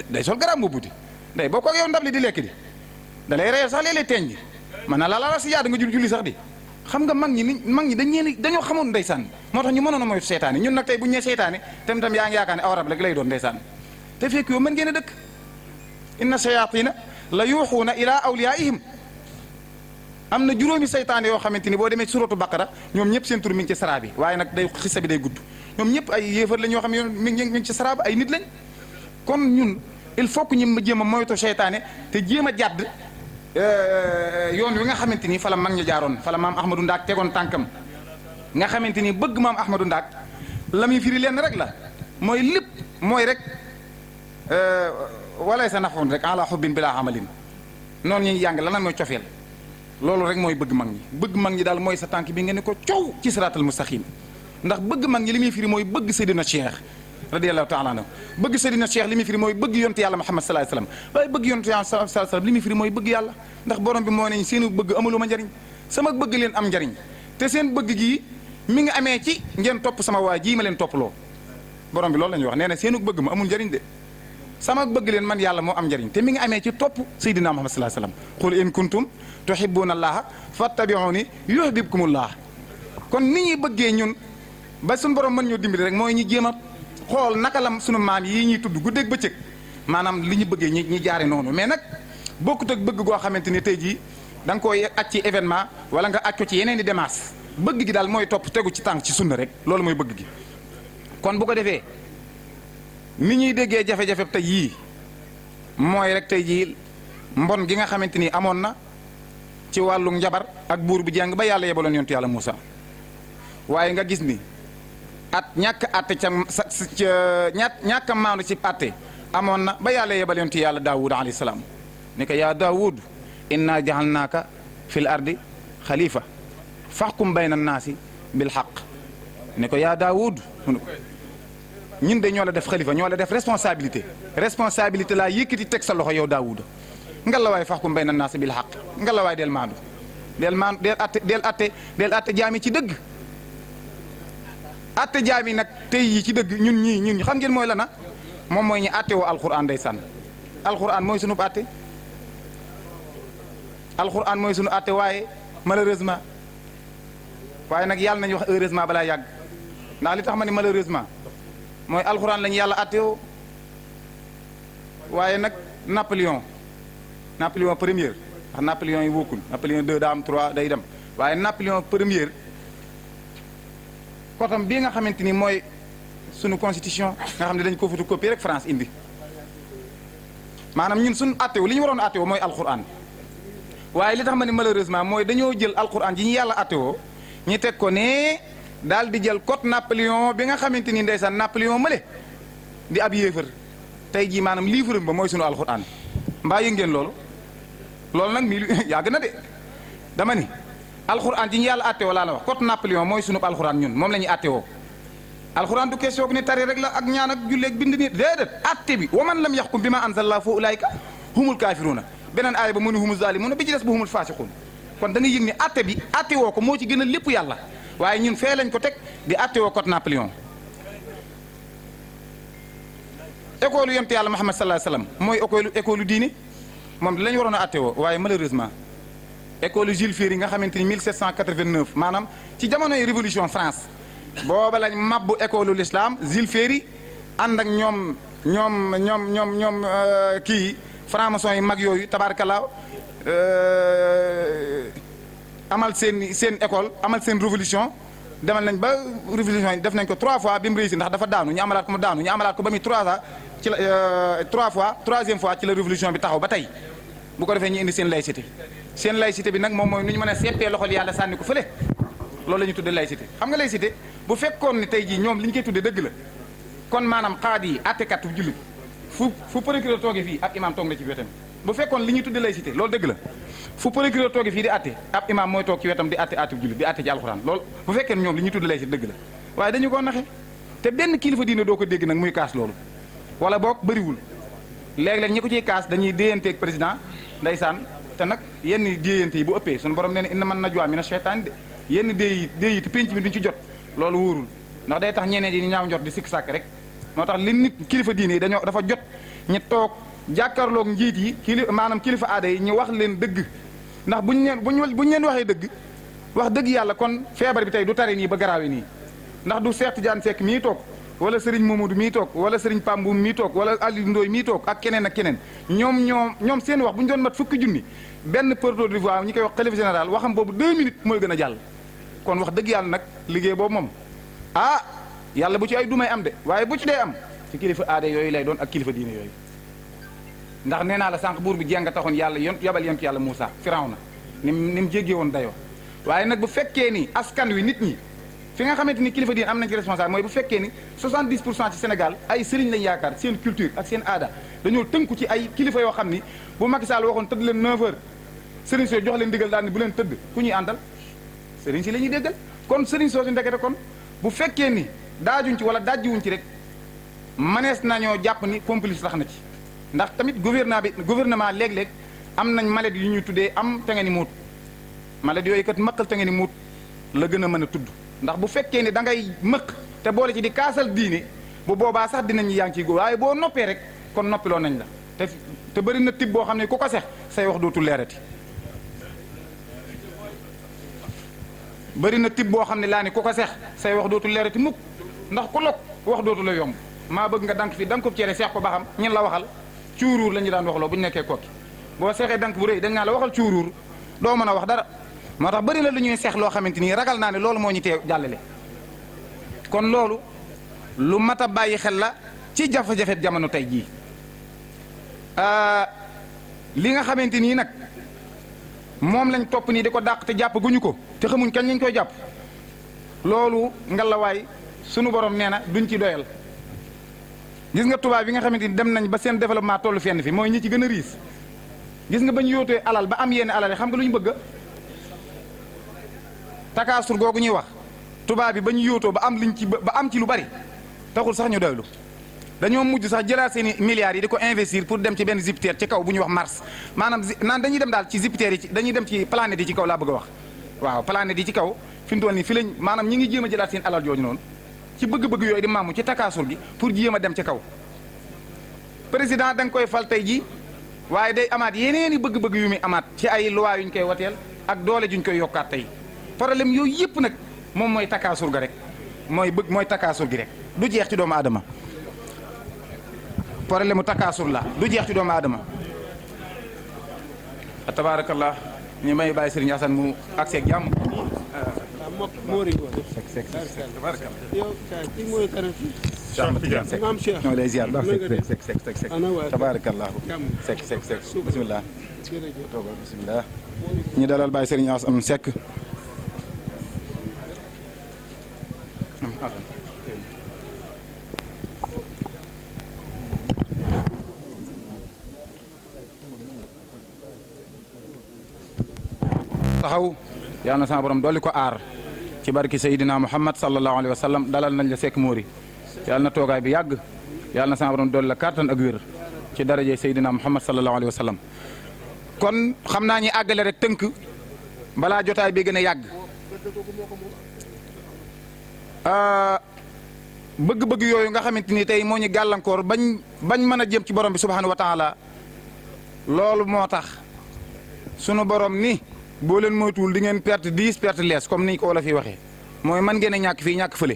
B: day sol garab mbubb di day boo ko yow ndab li di lekk di da lay reyal sax léeg-léeg teeñ ji man na la si yaada nga julli sax di xam nga mag ñi dañoo xamoon ndeysaan moo tax ñu mënoon a moytu seytaane ñun nag tey bu ñu nee seytaane tam yaa ngi yaakaar ne aw rab rek lay doon ndeysaan te fekk yow mën ngeen a dëkk inna shayatina la yuuxuuna ila awliyaihim am na juróomi seytaane yoo xamante ni boo demee ci suratu baqara ñoom ñëpp seen tur mi ngi ci saraa bi waaye nag day xissa bi day gudd ñoom ñëpp ay yéefar lañ yoo xam ne mi ngi ci saraa bi ay nit lañ kon ñun il faut que ñu jéem a moytu seytaane te jéem a jàdd yoon wi nga xamante ni fa la mag ñu jaaroon fa la maam Ahmadou Ndaak tegoon tànkam nga xamante ni bëgg maam Ahmadou Ndaak la muy firi leen rek la mooy lépp mooy rek walay sa nafoon rek ala xubbin bilaa amalin noonu ñuy jàng lan mooy cofeel loolu rek mooy bëgg mag ñi daal mooy sa tànk bi nga ne ko coow ci siraatal mustaqim ndax bëgg mag ñi li muy firi mooy bëgg Seydina Cheikh radiyallahu taala anhu bëgg Seydina Cheikh li muy firi mooy bëgg yonte yàlla Muhammad sallallahu alayhi wasallam waaye bëgg yonte yàlla sallallahu alayhi wasallam li muy firi mooy bëgg yàlla ndax borom bi moo ne seenu bëgg amalu ma njariñ sama bëgg leen am njariñ te seen bëgg gii mi ngi amee ci ngeen topp sama waa jii ma leen topploo borom bi loolu la ñuy wax nee na seenu bëgg ma amul njariñ de sama bëgg leen man yàlla moo am njariñ te mi ngi amee ci topp Seydina Muhammad sallallahu alayhi wasallam qul in kuntum tuhibbuna allaha fattabi'uni yuhibbukumullah kon ni ñuy bëggee ñun ba suñu borom mën ñoo dimbali rek mooy ñu jéem a xool naka la sunu maam yi ñuy tudd guddeeg bëccëg maanaam li ñu bëggee ñi jaare noonu mais nag bokkut ak bëgg goo xamante ni tey jii da nga koy aj ci événement wala nga aj ko ci yeneen i démarches bëgg gi daal mooy topp tegu ci tànk ci sunna rek loolu mooy bëgg gi kon bu ko defee ni ñuy déggee jafe-jafe tey yii mooy rek tey jii mbon gi nga xamante ni amoon na ci wàllu njabar ak buur bu jàng ba yàlla yebaloon yontu yàlla Muusa waaye nga gis ni ñàkk àtte ca ñàkk a maandu ci àtte amoon na ba yàlla yebal yontu yàlla Daawud alayhi salaam ni ko yaa Daawud inna jahalnaaka fil ardi xalifa faxkum bayna naasi bil xaq ni ko yaa Daawud ñun de ñoo la def xalifa ñoo la def responsabilité laa yëkkati teg sa loxo yow Daawud nga la waay faxkum bayna naasi bil xaq nga la waay del maandu del atte jaami ci dëgg atte jaami nag tey yi ci dëgg ñun xam ngeen mooy la na moom mooy ñu atte woo alquran ndeysaan alquran mooy sunu atte alquran mooy sunu atte waaye malheureusement waaye nag yàlla nañu wax heureusement balaa yàgg ndax li tax ma ne malheureusement mooy alxuraan lañu yàlla attewoo waaye nag Napoléon premier ndax Napoléon yi bokkul Napoléon 2 daa am 3 day dem waaye Napoléon premier kotam bii nga xamante ni mooy sunu constitution nga xam ne dañ ko photocopie rek France indi maanaam ñun suñu attewu li ñu waroon attewoo mooy alxuraan waaye li tax ma ne malheureusement mooy dañoo jël alxuraan ji ñu yàlla attewoo ñu teg ko ne daal di jël code Napoléon bi nga xamante ni ndeysaan Napoléon mële di ab yéefar tey jii maanaam livre ba mooy sunu alxuraan mbaa yëg ngeen loolu nag mi yàgg na de dama ni alxuraan ji ñu yàlla attewoo laa la wax code Napoléon mooy sunu alxuraan ñun moom la ñuy attewoo alxuraan du question ni tari rek la ak ñaan ak julleeg bind ni déedéet atte bi wa man lam yaxkum bi ma anzalallaahu fa ulaayka humul kaafiruuna beneen aaya ba mu ni humu zaalimuuna bi ci des bu humul faasiquun kon da nga yëg ni atte bi atte woo ko moo ci gën a lépp yàlla waaye ñun fee lañ ko teg di atte woo code Napoléon école yonte yàlla Muhammad sallallahu alayhi wa sallam mooy école diine moom di la ñu waroon a atte woo waaye malheureusement école Jules Ferry nga xamante ni 1789 maanaam ci jamonoy révolution France booba lañ mabbu école l'islam Jules Ferry ànd ak ñoom kii franc-maçon yi mag yooyu tabaarkalla amal seen école amal seen révolution demal nañ ba révolution yi def nañ ko 3 fois bi mu réussi ndax dafa daanu ñu amalaat ko mu daanu ñu amalaat ko ba muy 3 ans ci la 3 fois 3e fois ci la révolution bi taxaw ba tey bu ko defee ñu indi seen laïcité bi nag moom mooy nu ñu mën a seppee loxol yàlla sànni ko fële loolu la ñu tudde laïcité xam nga laïcité bu fekkoon ni tey jii ñoom li ñu koy tudde dëgg la kon maanaam xaadi yi àttekat bu jullit fu procureur toogee fii ab imam toog na ci wetam bu fekkoon li ñuy tudde laïcité loolu dëgg la fu procureur toogee fii di àtte ab imam mooy toog ci wetam di àtte bu jullit di àtte ci alxuraan loolu bu fekkee ñoom li ñuy tudde laïcité dëgg la waaye dañu ko naxe te benn kilifa diine doo ko dégg nag muy kaas loolu wala boog bëriwul léeg-léeg ñi ko ciy kaas dañuy déyanteeg président ndeysaan te nag yenn déyante yi bu ëppee suñu borom nee na innaman najwa mina shaytaan de yenn déyi te penc mi duñ ci jot loolu wóorul ndax day tax ñeneen yi ñaaw njort di sikk sàkk rek moo tax li nit kilifa diine yi dafa jot ñu toog jàkkaarloog njiit yi maanaam kilifa aada yi ñu wax leen dëgg ndax buñ leen waxee dëgg wax dëgg yàlla kon feebar bi tey du tare nii ba garaawe nii ndax du Cheikh Tidiane Seck mii toog wala Serigne Mamadou mii toog wala Serigne Pamboum mii toog wala Aliou Ndoye mii toog ak keneen ak keneen ñoom seen wax bu ñu doon mat fukki junni benn porte de voix ñi koy wax xalifa général waxam boobu 2 minutes mooy gën a jàll kon wax dëgg yàlla nag liggéey boobu moom yàlla bu ci ay dumay am de waaye bu ci dee am ci kilifa aada yooyu lay doon ak kilifa diine yooyu ndax nee naa la sànq buur bi jenga taxoon yàlla yabal yonent yàlla Moussa Firawna ni mu jéggee woon dayoo waaye nag bu fekkee ni askan wi nit ñi fi nga xamante ni kilifa diine am nañ ci responsable mooy bu fekkee ni 70% ci Sénégal ay sëriñ lañ yaakaar seen culture ak seen aada dañoo tënku ci ay kilifa yoo xam ni bu Macky Sall waxoon tëdd leen 9h sëriñ soo jox leen digal daal ni bu leen tëdd ku ñuy àndal sëriñ si la ñuy déggal kon sëriñ soo si ndekete kon bu fekkee ni daajuñ ci wala dajjiwuñ ci rek manees nañoo jàpp ni complice tax na ci ndax tamit gouvernement léeg-léeg am nañ maladie yu ñuy tuddee am te nga ni muut maladie yooyu kat mëqal te nga ni muut la gën a mën a tudd ndax bu fekkee ni da ngay mëq te boole ci di kaasal diine bu boobaa sax dinañ yaa ngi ciy góor waaye boo noppee rek kon noppiloo nañ la te bëri na tib boo xam ne ku ko sex say wax dootul leerati bëri na tib boo xam ne laa ni ku ko sex say wax dootul leerati mukk ndax ku lok wax dootu la yomb maa bëgg nga dank fii dank ko cere seex ko ba xam ñen la waxal cuuruur la ñu daan waxloo bu ñu nekkee kokki boo seexee dank bu rëy dañ naa la waxal cuuruur doo mën a wax dara moo tax bëri na lu ñuy seex loo xamante nii ragal naa ne loolu moo ñu tee jàllale kon loolu lu mat a bàyyi xel la ci jafe-jafe jamono tey jii li nga xamante nii nag moom lañ topp nii di ko dàq te jàpp guñu ko te xamuñ kañ lañ koy jàpp loolu ngalawaay sunu borom nee na duñ ci doyal gis nga tubaab bi nga xamante ni dem nañ ba seen développement tollu fenn fi mooy ñi ci gën a riis gis nga bañ yootee alal ba am yenn alal yi xam nga lu ñu bëgg takaasur googu ñuy wax tubaab bi ba ñu yootoo ba am liñ ci ba am ci lu bari taxul sax ñu doylu dañoo mujj sax jëlaat seen i milliards yi di ko investir pour dem ci benn Jupiter ci kaw bu ñuy wax Mars maanaam naan dañuy dem daal ci Jupiter yi ci dañuy dem ci planète yi ci kaw laa bëgg a wax waaw planète yi ci kaw fi mu toll nii fi lañ maanaam ñi ngi jéem a jëlaat seen alal jooju noonu ci bëgg-bëgg yooyu di maamu ci takaasur gi pour jéem a dem ci kaw président da nga koy fal tey ji waaye day amaat yeneeni bëgg-bëgg yu muy amaat ci ay loi yu ñu koy wateel ak doole juñ koy yokkaat tey problème yooyu yëpp nag moom mooy takaasur ga rek mooy takaasur gi rek du jeex ci doomu aadama problème mu takaasur la du jeex ci doomu aadama. tabaarakallah ñu may bàyyi Serigne Assane mu agsi ak jàmm. ñoo lay ziar baax sek tabaarakallah sek bismillah toogal bismillah ñu dalal bàyyi Serigne Assane Seck. taxaw yàlla na sama borom dolli ko aar ci barki Seydina Muhammad sallallahu alayhi wa sallam dalal nañ la Seck Mori yàlla na toogaay bi yàgg yàlla na sama borom dolli la kàttan ak wér ci daraje Seydina Muhammad sallallahu alayhi wa sallam. kon xam naa ñi àggale rek tënk balaa jotaay bi gën a yàgg bëgg-bëgg yooyu nga xamante ni tey moo ñu gàllankoor bañ mën a jëm ci borom bi subhanahu wa taala loolu moo tax sunu borom ni. boo leen moytuwul di ngeen perte 10 perte lees comme ni ko wala fi waxee mooy man ngeen a ñàkk fii ñàkk fële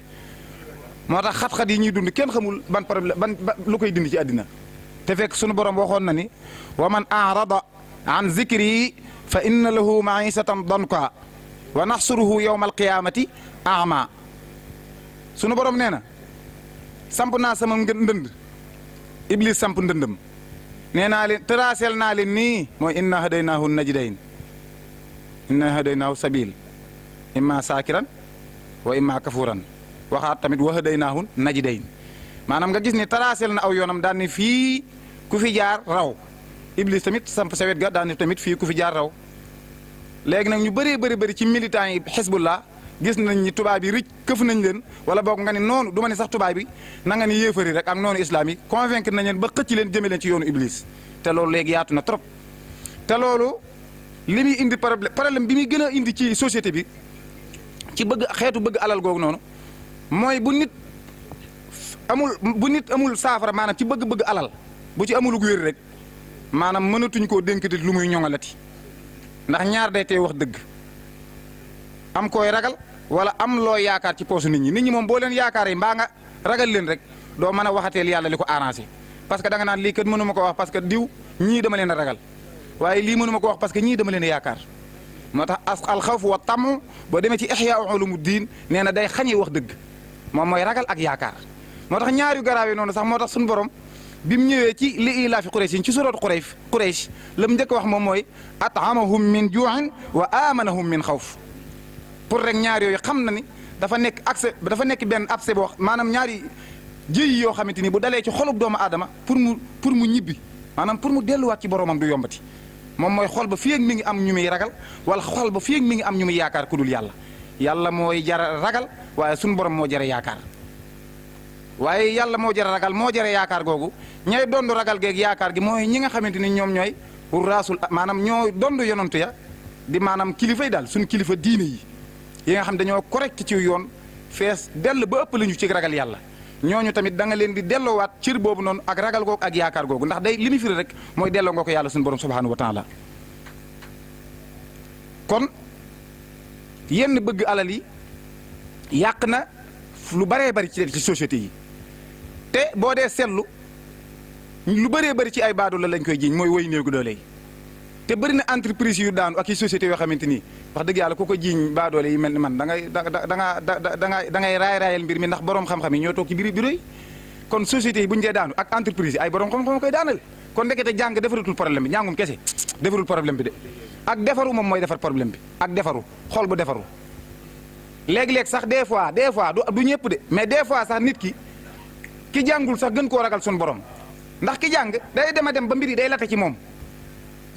B: moo tax xat-xat yi ñuy dund kenn xamul ban problème ban lu koy dindi ci àddina te fekk sunu borom waxoon na ni wa man arada an zikri fa inna lahu maisatan danka wa naxsuruhu yawma alqiyamati ama sunu borom nee na samp naa sama ndënd iblis samp ndëndëm nee naa leen tracel naa leen nii mooy inna hadaynaahu najdayn inna hadaynaahu sabil imma saakiran wa imma kafuran waxaat tamit wa hadaynaahu najdayn maanaam nga gis ni tracel na aw yoonam daan ni fii ku fi jaar raw iblis tamit samp sa wet ga daan ni tamit fii ku fi jaar raw léegi nag ñu bëree bëri ci militants yi Hezbollah gis nañ ni tubaab yi rëcc këf nañ leen wala boog nga ni noonu du ma ne sax tubaab bi na nga ni yéefari rek ak noonu islam yi convaincre nañ leen ba xëcc leen jëme leen ci yoonu iblis te loolu léegi yaatu na trop te loolu li muy indi problème bi muy gën a indi ci société bi ci bëgg xeetu bëgg alal googu noonu mooy bu nit amul saafara maanaam ci bëgg-bëgg alal bu ci amul gu wér rek maanaam mënatuñ koo dénkati lu muy ñoŋalati ndax ñaar day tey wax dëgg am koy ragal wala am loo yaakaar ci poosu nit ñi moom boo leen yaakaaree mbaa nga ragal leen rek doo mën a waxateel yàlla li ko arrangé parce que da nga naan lii kat mënuma ko wax parce que diw ñii dama leen a ragal waaye lii mënuma ko wax parce que ñii dama leen a yaakaar moo tax alxawfu wa tamu boo demee ci ihya ulumuddin nee na day xañee wax dëgg moom mooy ragal ak yaakaar moo tax ñaari garaaw yi noonu sax moo tax suñu borom bi mu ñëwee ci li ilaafi Quraysh ci suratu Quraysh la mu njëkk wax moom mooy at'amahum min ju'in wa amanahum min xawf pour rek ñaar yooyu xam na ni dafa nekk benn accès boo maanaam ñaari jëy yoo xamante ni bu dalee ci xolub doomu aadama pour mu ñibbi maanaam pour mu delluwaat ci boromam du yombati moom mooy xol ba fii ak mi ngi am ñu muy ragal wala xol ba fii ak mi ngi am ñu muy yaakaar ku dul yàlla mooy jara ragal waaye suñu borom moo jara yaakaar waaye yàlla moo jara ragal moo jara yaakaar googu ñooy dondu ragal geeg yaakaar gi mooy ñi nga xamante ni ñoom ñooy raasul maanaam ñoo dondu yonantu ya di maanaam kilifa yi daal suñu kilifa diine yi nga xam dañoo correct ci yoon fees dell ba ëpp la ñu ci ragal yàlla ñooñu tamit da nga leen di delloowaat cër boobu noonu ak ragal googu ak yaakaar googu ndax day li mu firi rek mooy delloo nga ko yàlla suñu borom subhanahu wa taala kon yenn bëgg alal yi yàq na lu bëree bëri ci société yi te boo dee seetlu lu bëree bëri ci ay baadu la lañ koy jiiñ mooy woy néegu doole yi te bëri na entreprise yu daanu ak i sociétés yoo xamante ni wax dëgg yàlla ku ko jiiñ baadoole yi mel ni man da ngay raayal mbir mi ndax borom xam-xam yi ñoo toog ci biir bureau yi kon sociétés yi bu ñu dee daanu ak entreprise yi ay borom xam-xam koy daanal kon ndekete jàng defaratul problème bi njàngum kese defarul problème bi de ak defaru moom mooy defar problème bi ak defaru xol bu defaru léeg-léeg sax des fois du ñëpp de mais des fois sax nit ki jàngul sax gën koo ragal suñu borom ndax ki jàng day dem a dem ba mbir yi day late ci moom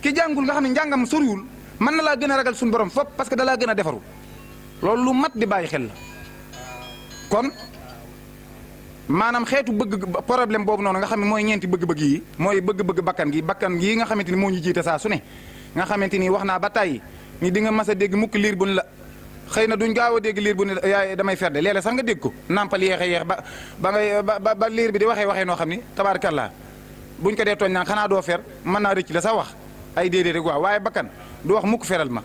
B: ki jàngul nga xam ne njàngam soriwul mën na laa gën a ragal suñu borom fop parce que da laa gën a defaru loolu lu mat di bàyyi xel la kon maanaam xeetu bëgg problème boobu noonu nga xam ne mooy ñeenti bëgg-bëgg yi mooy bëgg-bëgg bakkan gi nga xamante ni moo ñu jiite saa su ne nga xamante ni wax naa ba tàyyi ni di nga mas a dégg mukk liir bu ne la xëy na duñ gaaw a dégg liir bu ne yaay damay ferde léeg-léeg sax nga dégg ko nampal yeexe ba liir bi di waxee noo xam ni tabaarkalla buñ ko dee tooñ naan xanaa doo fer mën naa rëcc la sax wax ay déedéet rek waaw waaye bakkan du wax mukk feral ma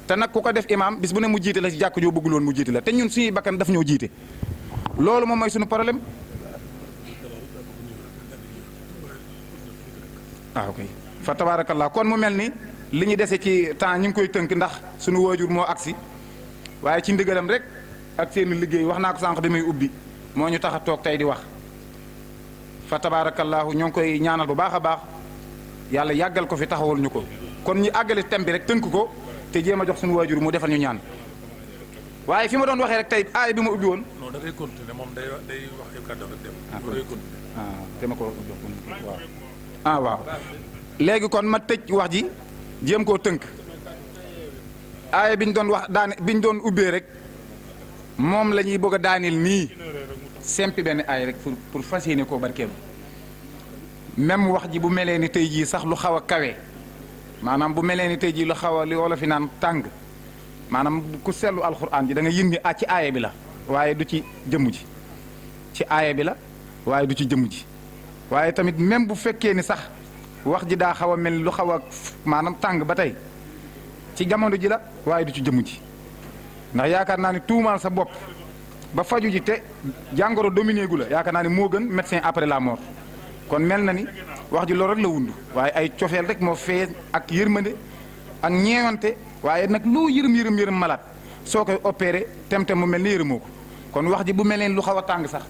B: te nag ku ko def imaam bis bu ne mu jiite la ci jàkk joo bëggul woon mu jiite la te ñun suñuy bakkan daf ñoo jiite loolu moom mooy suñu problème ok fa tabarakallah kon mu mel ni li ñu dese ci temps ñu ngi koy tënk ndax suñu waajur moo agsi waaye ci ndigalam rek ak seen liggéey wax naa ko sànq damay ubbi moo ñu tax a toog tey di wax fa tabarakallahu ñoo ngi koy ñaanal bu baax a baax yàlla yàggal ko fi taxawul ñu ko kon ñu àggale thème bi rek tënk ko te jéem a jox suñu waajur mu defal ñu ñaan waaye fi ma doon waxee rek tey aay bi ma ubbi woon.
C: non da ngay continuer moom day wax ay kàddu rek dem. da ngay continuer.
B: te ma ko jox waaw. waaw léegi kon ma tëj wax ji jéem koo tënk aaya bi ñu doon wax daane bi ñu doon ubbee rek moom la ñuy bëgg a daaneel nii sempi benn aay rek pour fas yéene koo barkeelu même wax ji bu melee ni tey jii sax lu xaw a kawe maanaam bu melee ni tey jii lu xaw a li wolof fi naan tàng maanaam ku seetlu alxuraan ji da nga yëg ni ci aaya bi la waaye du ci jëmm ji ci aaya bi la waaye du ci jëmm ji waaye tamit même bu fekkee ni sax wax ji daa xaw a mel lu xaw a maanaam tàng ba tey ci jamono ji la waaye du ci jëmm ji ndax yaakaar naa ni tuumaal sa bopp ba faju ji te jàngoro dominé gu la yaakaar naa ni moo gën médecin après la mort kon mel na ni wax ji loolu rek la wund waaye ay cofeel rek moo fee ak yërmande ak ñeewante waaye nag loo yërëm malaat soo koy opéré tem-tem mu mel ni yërëmoo ko kon wax ji bu mel ne lu xaw a tàng sax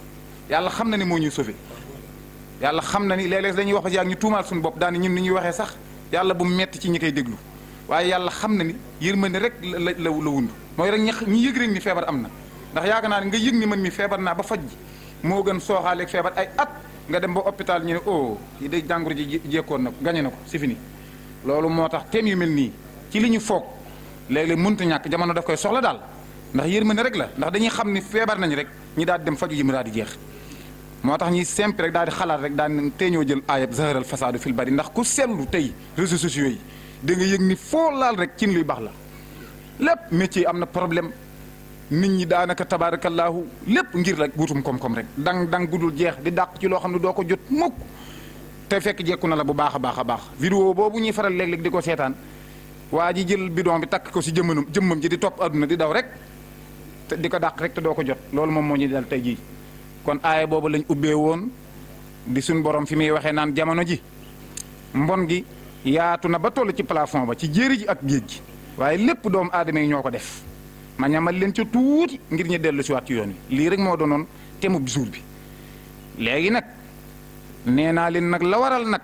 B: yàlla xam na ni moo ñuy sauvé yàlla xam na ni léeg-léeg dañuy wax ba yàgg ñu tuumaal suñu bopp daani ñun ni ñuy waxee sax yàlla bu metti ci ñi koy déglu waaye yàlla xam na ni yërmande rek la wund mooy rek ñi yëg rek ni feebar am na ndax yaakaar naa ne nga yëg ni man mi feebar naa ba faj ji moo gën sooxaaleeg feebar ay at nga dem ba hôpital ñu ne oh yi day jàngoro ji jékkoon na ko gañe na ko c'est fini loolu moo tax thème yu mel nii ci li ñu foog léeg-léeg mënta ñàkk jamono daf koy soxla daal ndax yërmande rek la ndax dañuy xam ni feebar nañ rek ñi daal di dem faju ji mu daal di jeex moo tax ñuy simple rek daal di xalaat rek daal di teeñoo jël aayab zaharal fasaadu fil bari ndax ku seetlu tey réseaux sociaux yi da nga yëg ni foo laal rek cin luy baax la lépp métier am na problème nit ñi daanaka tabaarakallaahu lépp ngir rek wutum koom-koom rek dang gudul jeex di dàq ci loo xam ne doo ko jot mukk te fekk jekku na la bu baax a baax a baax vidéo boobu ñuy faral léeg-léeg di ko seetaan waa ji jël bidon bi takk ko si jëmmam ji di topp adduna di daw rek te di ko dàq rek te doo ko jot loolu moom moo ñu dal tey jii kon aaya boobu lañ ubbee woon di suñ borom fi muy waxee naan jamono ji mbon gi yaatu na ba toll ci plafond ba ci jéeri ji ak géej gi waaye lépp doomu aadama yi ñoo ko def ma ñamal leen ca tuuti ngir ñu dellu si waat ci yoon wi lii rek moo doonoon thème bu jour bi léegi nag nee naa leen nag la waral nag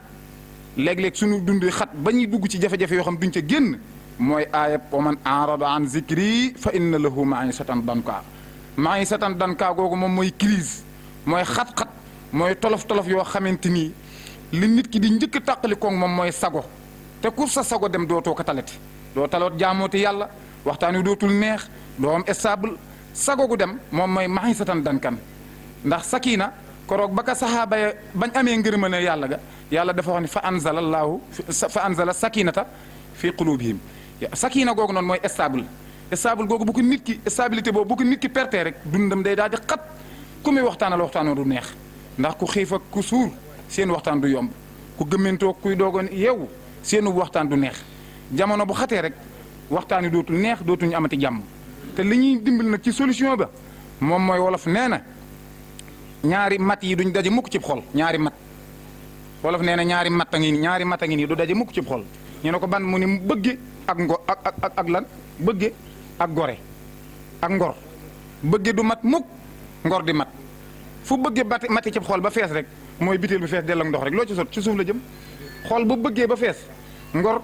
B: léeg-léeg suñu dund xat ba ñuy dugg ci jafe-jafe yoo xam duñ ca génn mooy aayab wa man arada an zikri fa inna lahu ma'isatan danka ma'isatan danka googu moom mooy crise mooy xat-xat mooy tolof-tolof yoo xamante nii li nit ki di njëkk a tàqali koog moom mooy sago te ku sa sago dem dootoo ko talati doo taloot jaamooti yàlla waxtaan wi dootul neex doo am stable sago gu dem moom mooy ma'isatan dankan ndax sakina koroog ba ka saxaaba ya bañ amee ngërëma ne yàlla ga yàlla dafa wax ne fa anzala sakinata fi qulubihim sakina googu noonu mooy stable googu bu ko nit ki stabilité boobu bu ko nit ki perte rek dundam day daal di xat ku muy waxtaanal waxtaanoo du neex ndax ku xiif ak ku suur seen waxtaan du yomb ku gëmmentoo kuy doogoon yeewu seenu waxtaan du neex jamono bu xatee rek waxtaan yi dootul neex dootuñu amati jàmm te li ñuy dimbal nag ci solution ba moom mooy wolof nee na ñaari mat yi duñ daje mukk cib xol ñaari mat wolof nee na ñaari mat a ngi nii du daje mukk cib xol ñu ne ko ban mu ni bëgge ak lan bëgge ak gore ak ngor bëgge du mat mukk ngor di mat fu bëgge mati cib xol ba fees rek mooy bitéel bi fees dell ak ndox rek loo ci sot ci suuf la jëm xol bu bëggee ba fees ngor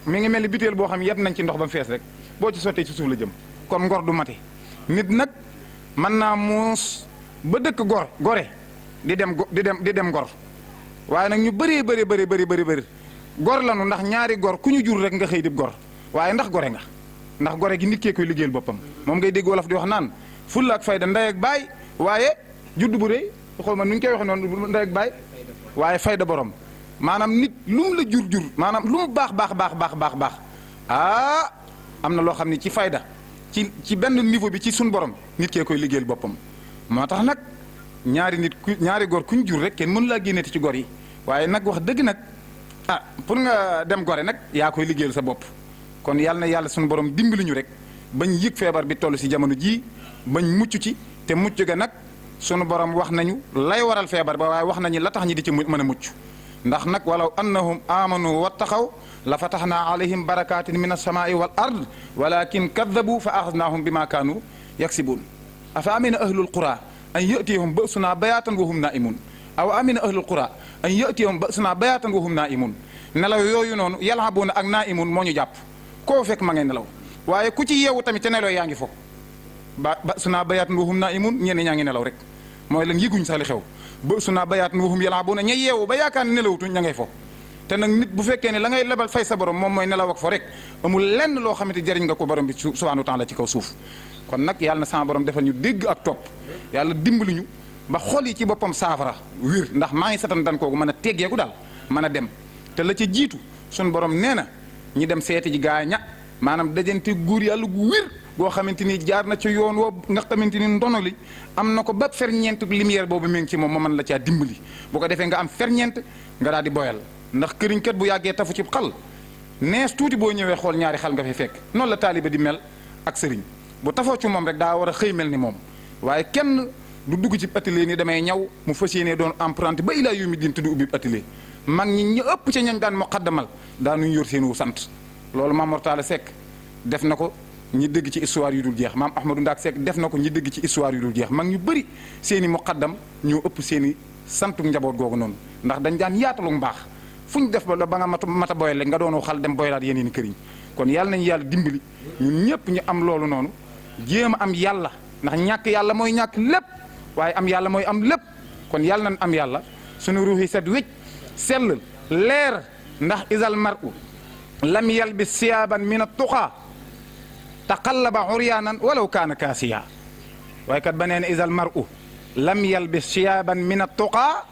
B: mi ngi mel ni bitéel boo xam yet nañ ci ndox ba fees rek boo ci sottee ci suuf la jëm kon ngor du mati nit nag mën naa muus ba dëkk gore di dem ngor waaye nag ñu bëri gor lanu ndax ñaari gor ku ñu jur rek nga xëy di gor waaye ndax gore nga ndax gore gi nit kee koy liggéeyal boppam moom ngay dégg wolof di wax naan fulla ak fayda ndey ak baay waaye judd bu rëy xool ma nu ñu koy waxee noonu ndey ak baay waaye fayda borom maanaam nit lu mu la jur maanaam lu mu baax am na loo xam ne ci fayda ci benn niveau bi ci suñ borom nit kee koy liggéeyal boppam moo tax nag ñaari gor ku ñu jur rek kenn mënu laa génneeti ci gor yi waaye nag wax dëgg nag pour nga dem gore nag yaa koy liggéeyal sa bopp kon yàlla na yàlla suñu borom dimbali ñu rek bañ yëg feebar bi toll si jamono jii bañ mucc ci te mucc ga nag sunu borom wax nañu lay waral feebar ba waaye wax nañu la tax ñi di ci mën a mucc ndax nag walaw annahum amanu wattaqaw la fatahnaa alayhim barakatin min alsamaai wal ard walakin kaddabu fa axadnaahum bima kaanu yaksibuun afa amina ahlul qura an yatiyahum ba'sunaa bayaatan wa hum naa'imuun aw amina ahlul qura an yatiyahum ba'sunaa bayaatan wa hum naa'imuun nelaw yooyu noonu yalhabuuna ak naa'imuun moo ñu jàpp koo fekk ma ngay nelaw waaye ku ci yeewu tamit te nelaw yaa ngi fo ba'sunaa bayaatan wa hum naa'imuun ñenn ñaa ngi nelaw rek mooy lan yëguñ sax li xew ba'sunaa bayaatan wa hum yalhabuuna ña yeewu ba yaakaar ne nelawutuñ ña ngay fo te nag nit bu fekkee ne la ngay lebal fay sa borom moom mooy nelaw ak fo rek amul lenn loo xamante jëriñ nga ko borom bi subhaanahu wa taala ci kaw suuf kon nag yàlla na sama borom defal ñu dégg ak topp yàlla dimbali ñu ba xol yi ci boppam saafara wér ndax maa ngi satan dan kooku mën a teggeeku daal mën a dem te la ca jiitu suñ borom nee na ñi dem seeti ji gaaña maanaam dajante góor yàlla gu wér goo xamante ni jaar na ci yoon woo nga xamante ni ndono li am na ko ba ferñeent lumière boobu mi ngi ci moom ma mën la caa dimbali bu ko defee nga am ferñeent nga daal di boyal ndax këriñ kat bu yàggee tafu ci xal nees tuuti boo ñëwee xool ñaari xal nga fi fekk noonu la taaliba di mel ak sëriñ bu tafoo ci moom rek daa war a xëy mel ni moom waaye kenn du dugg ci atelier ni damay ñaw mu fas yéenee doon emprunté ba ilaa yawmi diin te du ubbi atelier mag ñi ñu ëpp ca ñañ daan muqaddamal daanuñ yor seen wu sant loolu Maam Mor Talla Seck def na ko ñi dégg ci histoire yu dul jeex maam Ahmadou Ndak Seck def na ko ñi dégg ci histoire yu dul jeex mag ñu bëri seen i muqaddam ñoo ëpp seen i santu njaboot googu noonu ndax dañ daan yaatalu mbaax fu ñu def ba nga mata boyal rek nga doonu xal dem boylaat yeneen i këriñ kon yàlla nañu yàlla dimbali ñun ñëpp ñu am loolu noonu jéem a am yàlla ndax ñàkk yàlla mooy ñàkk lépp waaye am yàlla mooy am lépp kon yàlla nañ am yàlla suñu ruux yi set wécc sell leer ndax isal mar'u lam yalbis siyaaban min at-tuqaa taqallaba uryaanan walaw kaana kaasiya waaye kat ba nee na isal mar'u lam yalbis siyaaban min at-tuqaa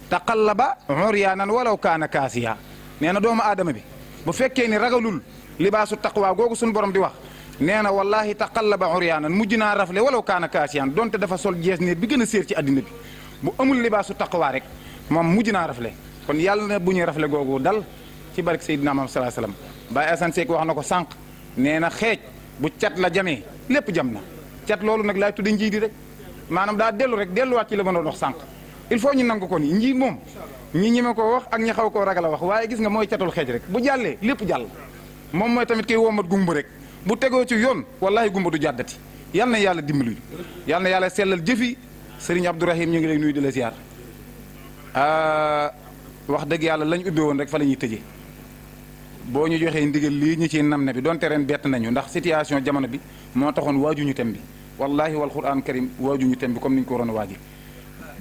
B: taqallaba uryaanan walaw kaana kaasiya nee na doomu aadama bi bu fekkee ni ragalul libaasu taqwa googu suñu borom di wax nee na wallahi taqallaba uryaanan mujj naa rafle walaw kaana kaasiyan donte dafa sol jees ne bi gën a séer ci àddina bi bu amul libaasu taqwa rek moom mujj naa rafle kon yàlla na bu ñuy rafle googu dal ci barke Seydina Muhammad sallallahu alayhi wasallam Baye Assane Seck wax na ko sànq nee na xeej bu cat la jamee lépp jam na cat loolu nag laay tudde njiit rek maanaam daa dellu rek delluwaat ci la ma doon wax sànq il faut ñu nangu ko ni njiit moom ñi ñeme koo wax ak ñi xaw koo ragal a wax waaye gis nga mooy catul xeej rek bu jàllee lépp jàll moom mooy tamit koy womat gumba rek bu tegoo ci yoon wallahi gumba du jàddati yal na yàlla dimbali yal na yàlla sellal jëfi Serigne Abdourahim ñu ngi lay nuyu di la ziar wax dëgg yàlla lañ ubbee woon rek fa la ñuy tëjee boo ñu joxee ndigal lii ñu ci nam ne bi donte ren bett nañu ndax situation jamono bi moo taxoon waajuñu tem bi wallahi wal quran karim waajuñu tem bi comme ni ñu ko waroon a waaji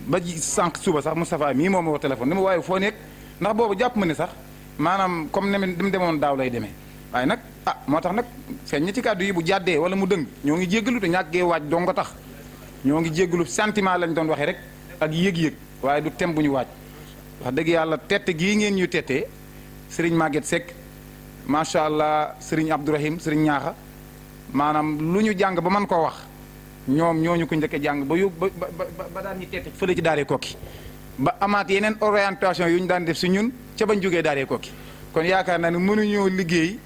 B: ba ji sànq suba sax Moustapha mii moo ma woo téléphone ni ma waaye foo nekk ndax boobu jàpp ma ne sax maanaam comme ni mu demoon daaw lay demee waaye nag moo tax nag feeñ ñi ci kàddu yi bu jàddee wala mu dëng ñoo ngi jéggalu te ñàkkee waaj dong nga tax ñoo ngi jéggalu sentiment lañ doon waxee rek ak yëg-yëg waaye du tem bu ñu waaj wax dëgg yàlla tette gii ngeen ñu tettee Serigne Maguette Seck macha allah Serigne Abdourahim Serigne ñaaxa maanaam lu ñu jàng ba mën koo wax ñoom ñooñu ko njëkk a jàng ba yóbbu ba daan ñu tette fële ci daaree Kokki ba amaat yeneen orientation yu ñu daan def si ñun ca bañ jógee daaree Kokki kon yaakaar naa ne mënuñoo liggéey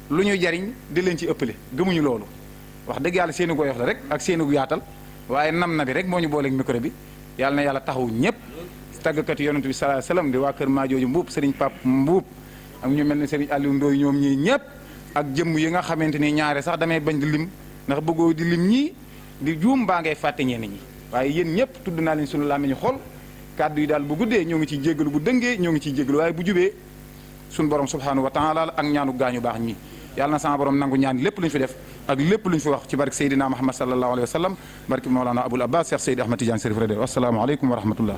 B: lu ñu jariñ di leen ci ëppale gëmuñu loolu wax dëgg yàlla seeni goyof la rek ak seeni yaatal waaye nam na bi rek moo ñu booleeg micro bi yàlla na yàlla taxaw ñëpp tàggkat yonent bi sallallahu alayhi wasallam di waa kër Maajooju Mbuub Serigne Pape Mbuub ak ñu mel ne Serigne Aliou Ndoye ñoom ñii ñëpp ak jëmm yi nga xamante ni ñaare sax damay bañ di lim ndax bëggoo di lim ñii di juum mbaa ngay fàtte ñenn ñi waaye yéen ñëpp tudd naa leen sunu làmmiñu xol kàddu yi daal bu guddee ñoo ngi ciy jéggalu bu dëngee ñoo ngi ciy jéggalu waaye bu jubee sunu borom subhanahu wa taala ak ñaanu gaañu baax ñi yàlla na sama borom nangu ñaan lépp lu ñu fi def ak lépp lu ñu fi wax ci barke Seydina Muhammad sallallahu alayhi wa sallam barke Mawlana Abul Abbas Cheikh Seydi Ahmad Tidiane Chérif Radiyallahu assalaamu aleykum wa rahmatullah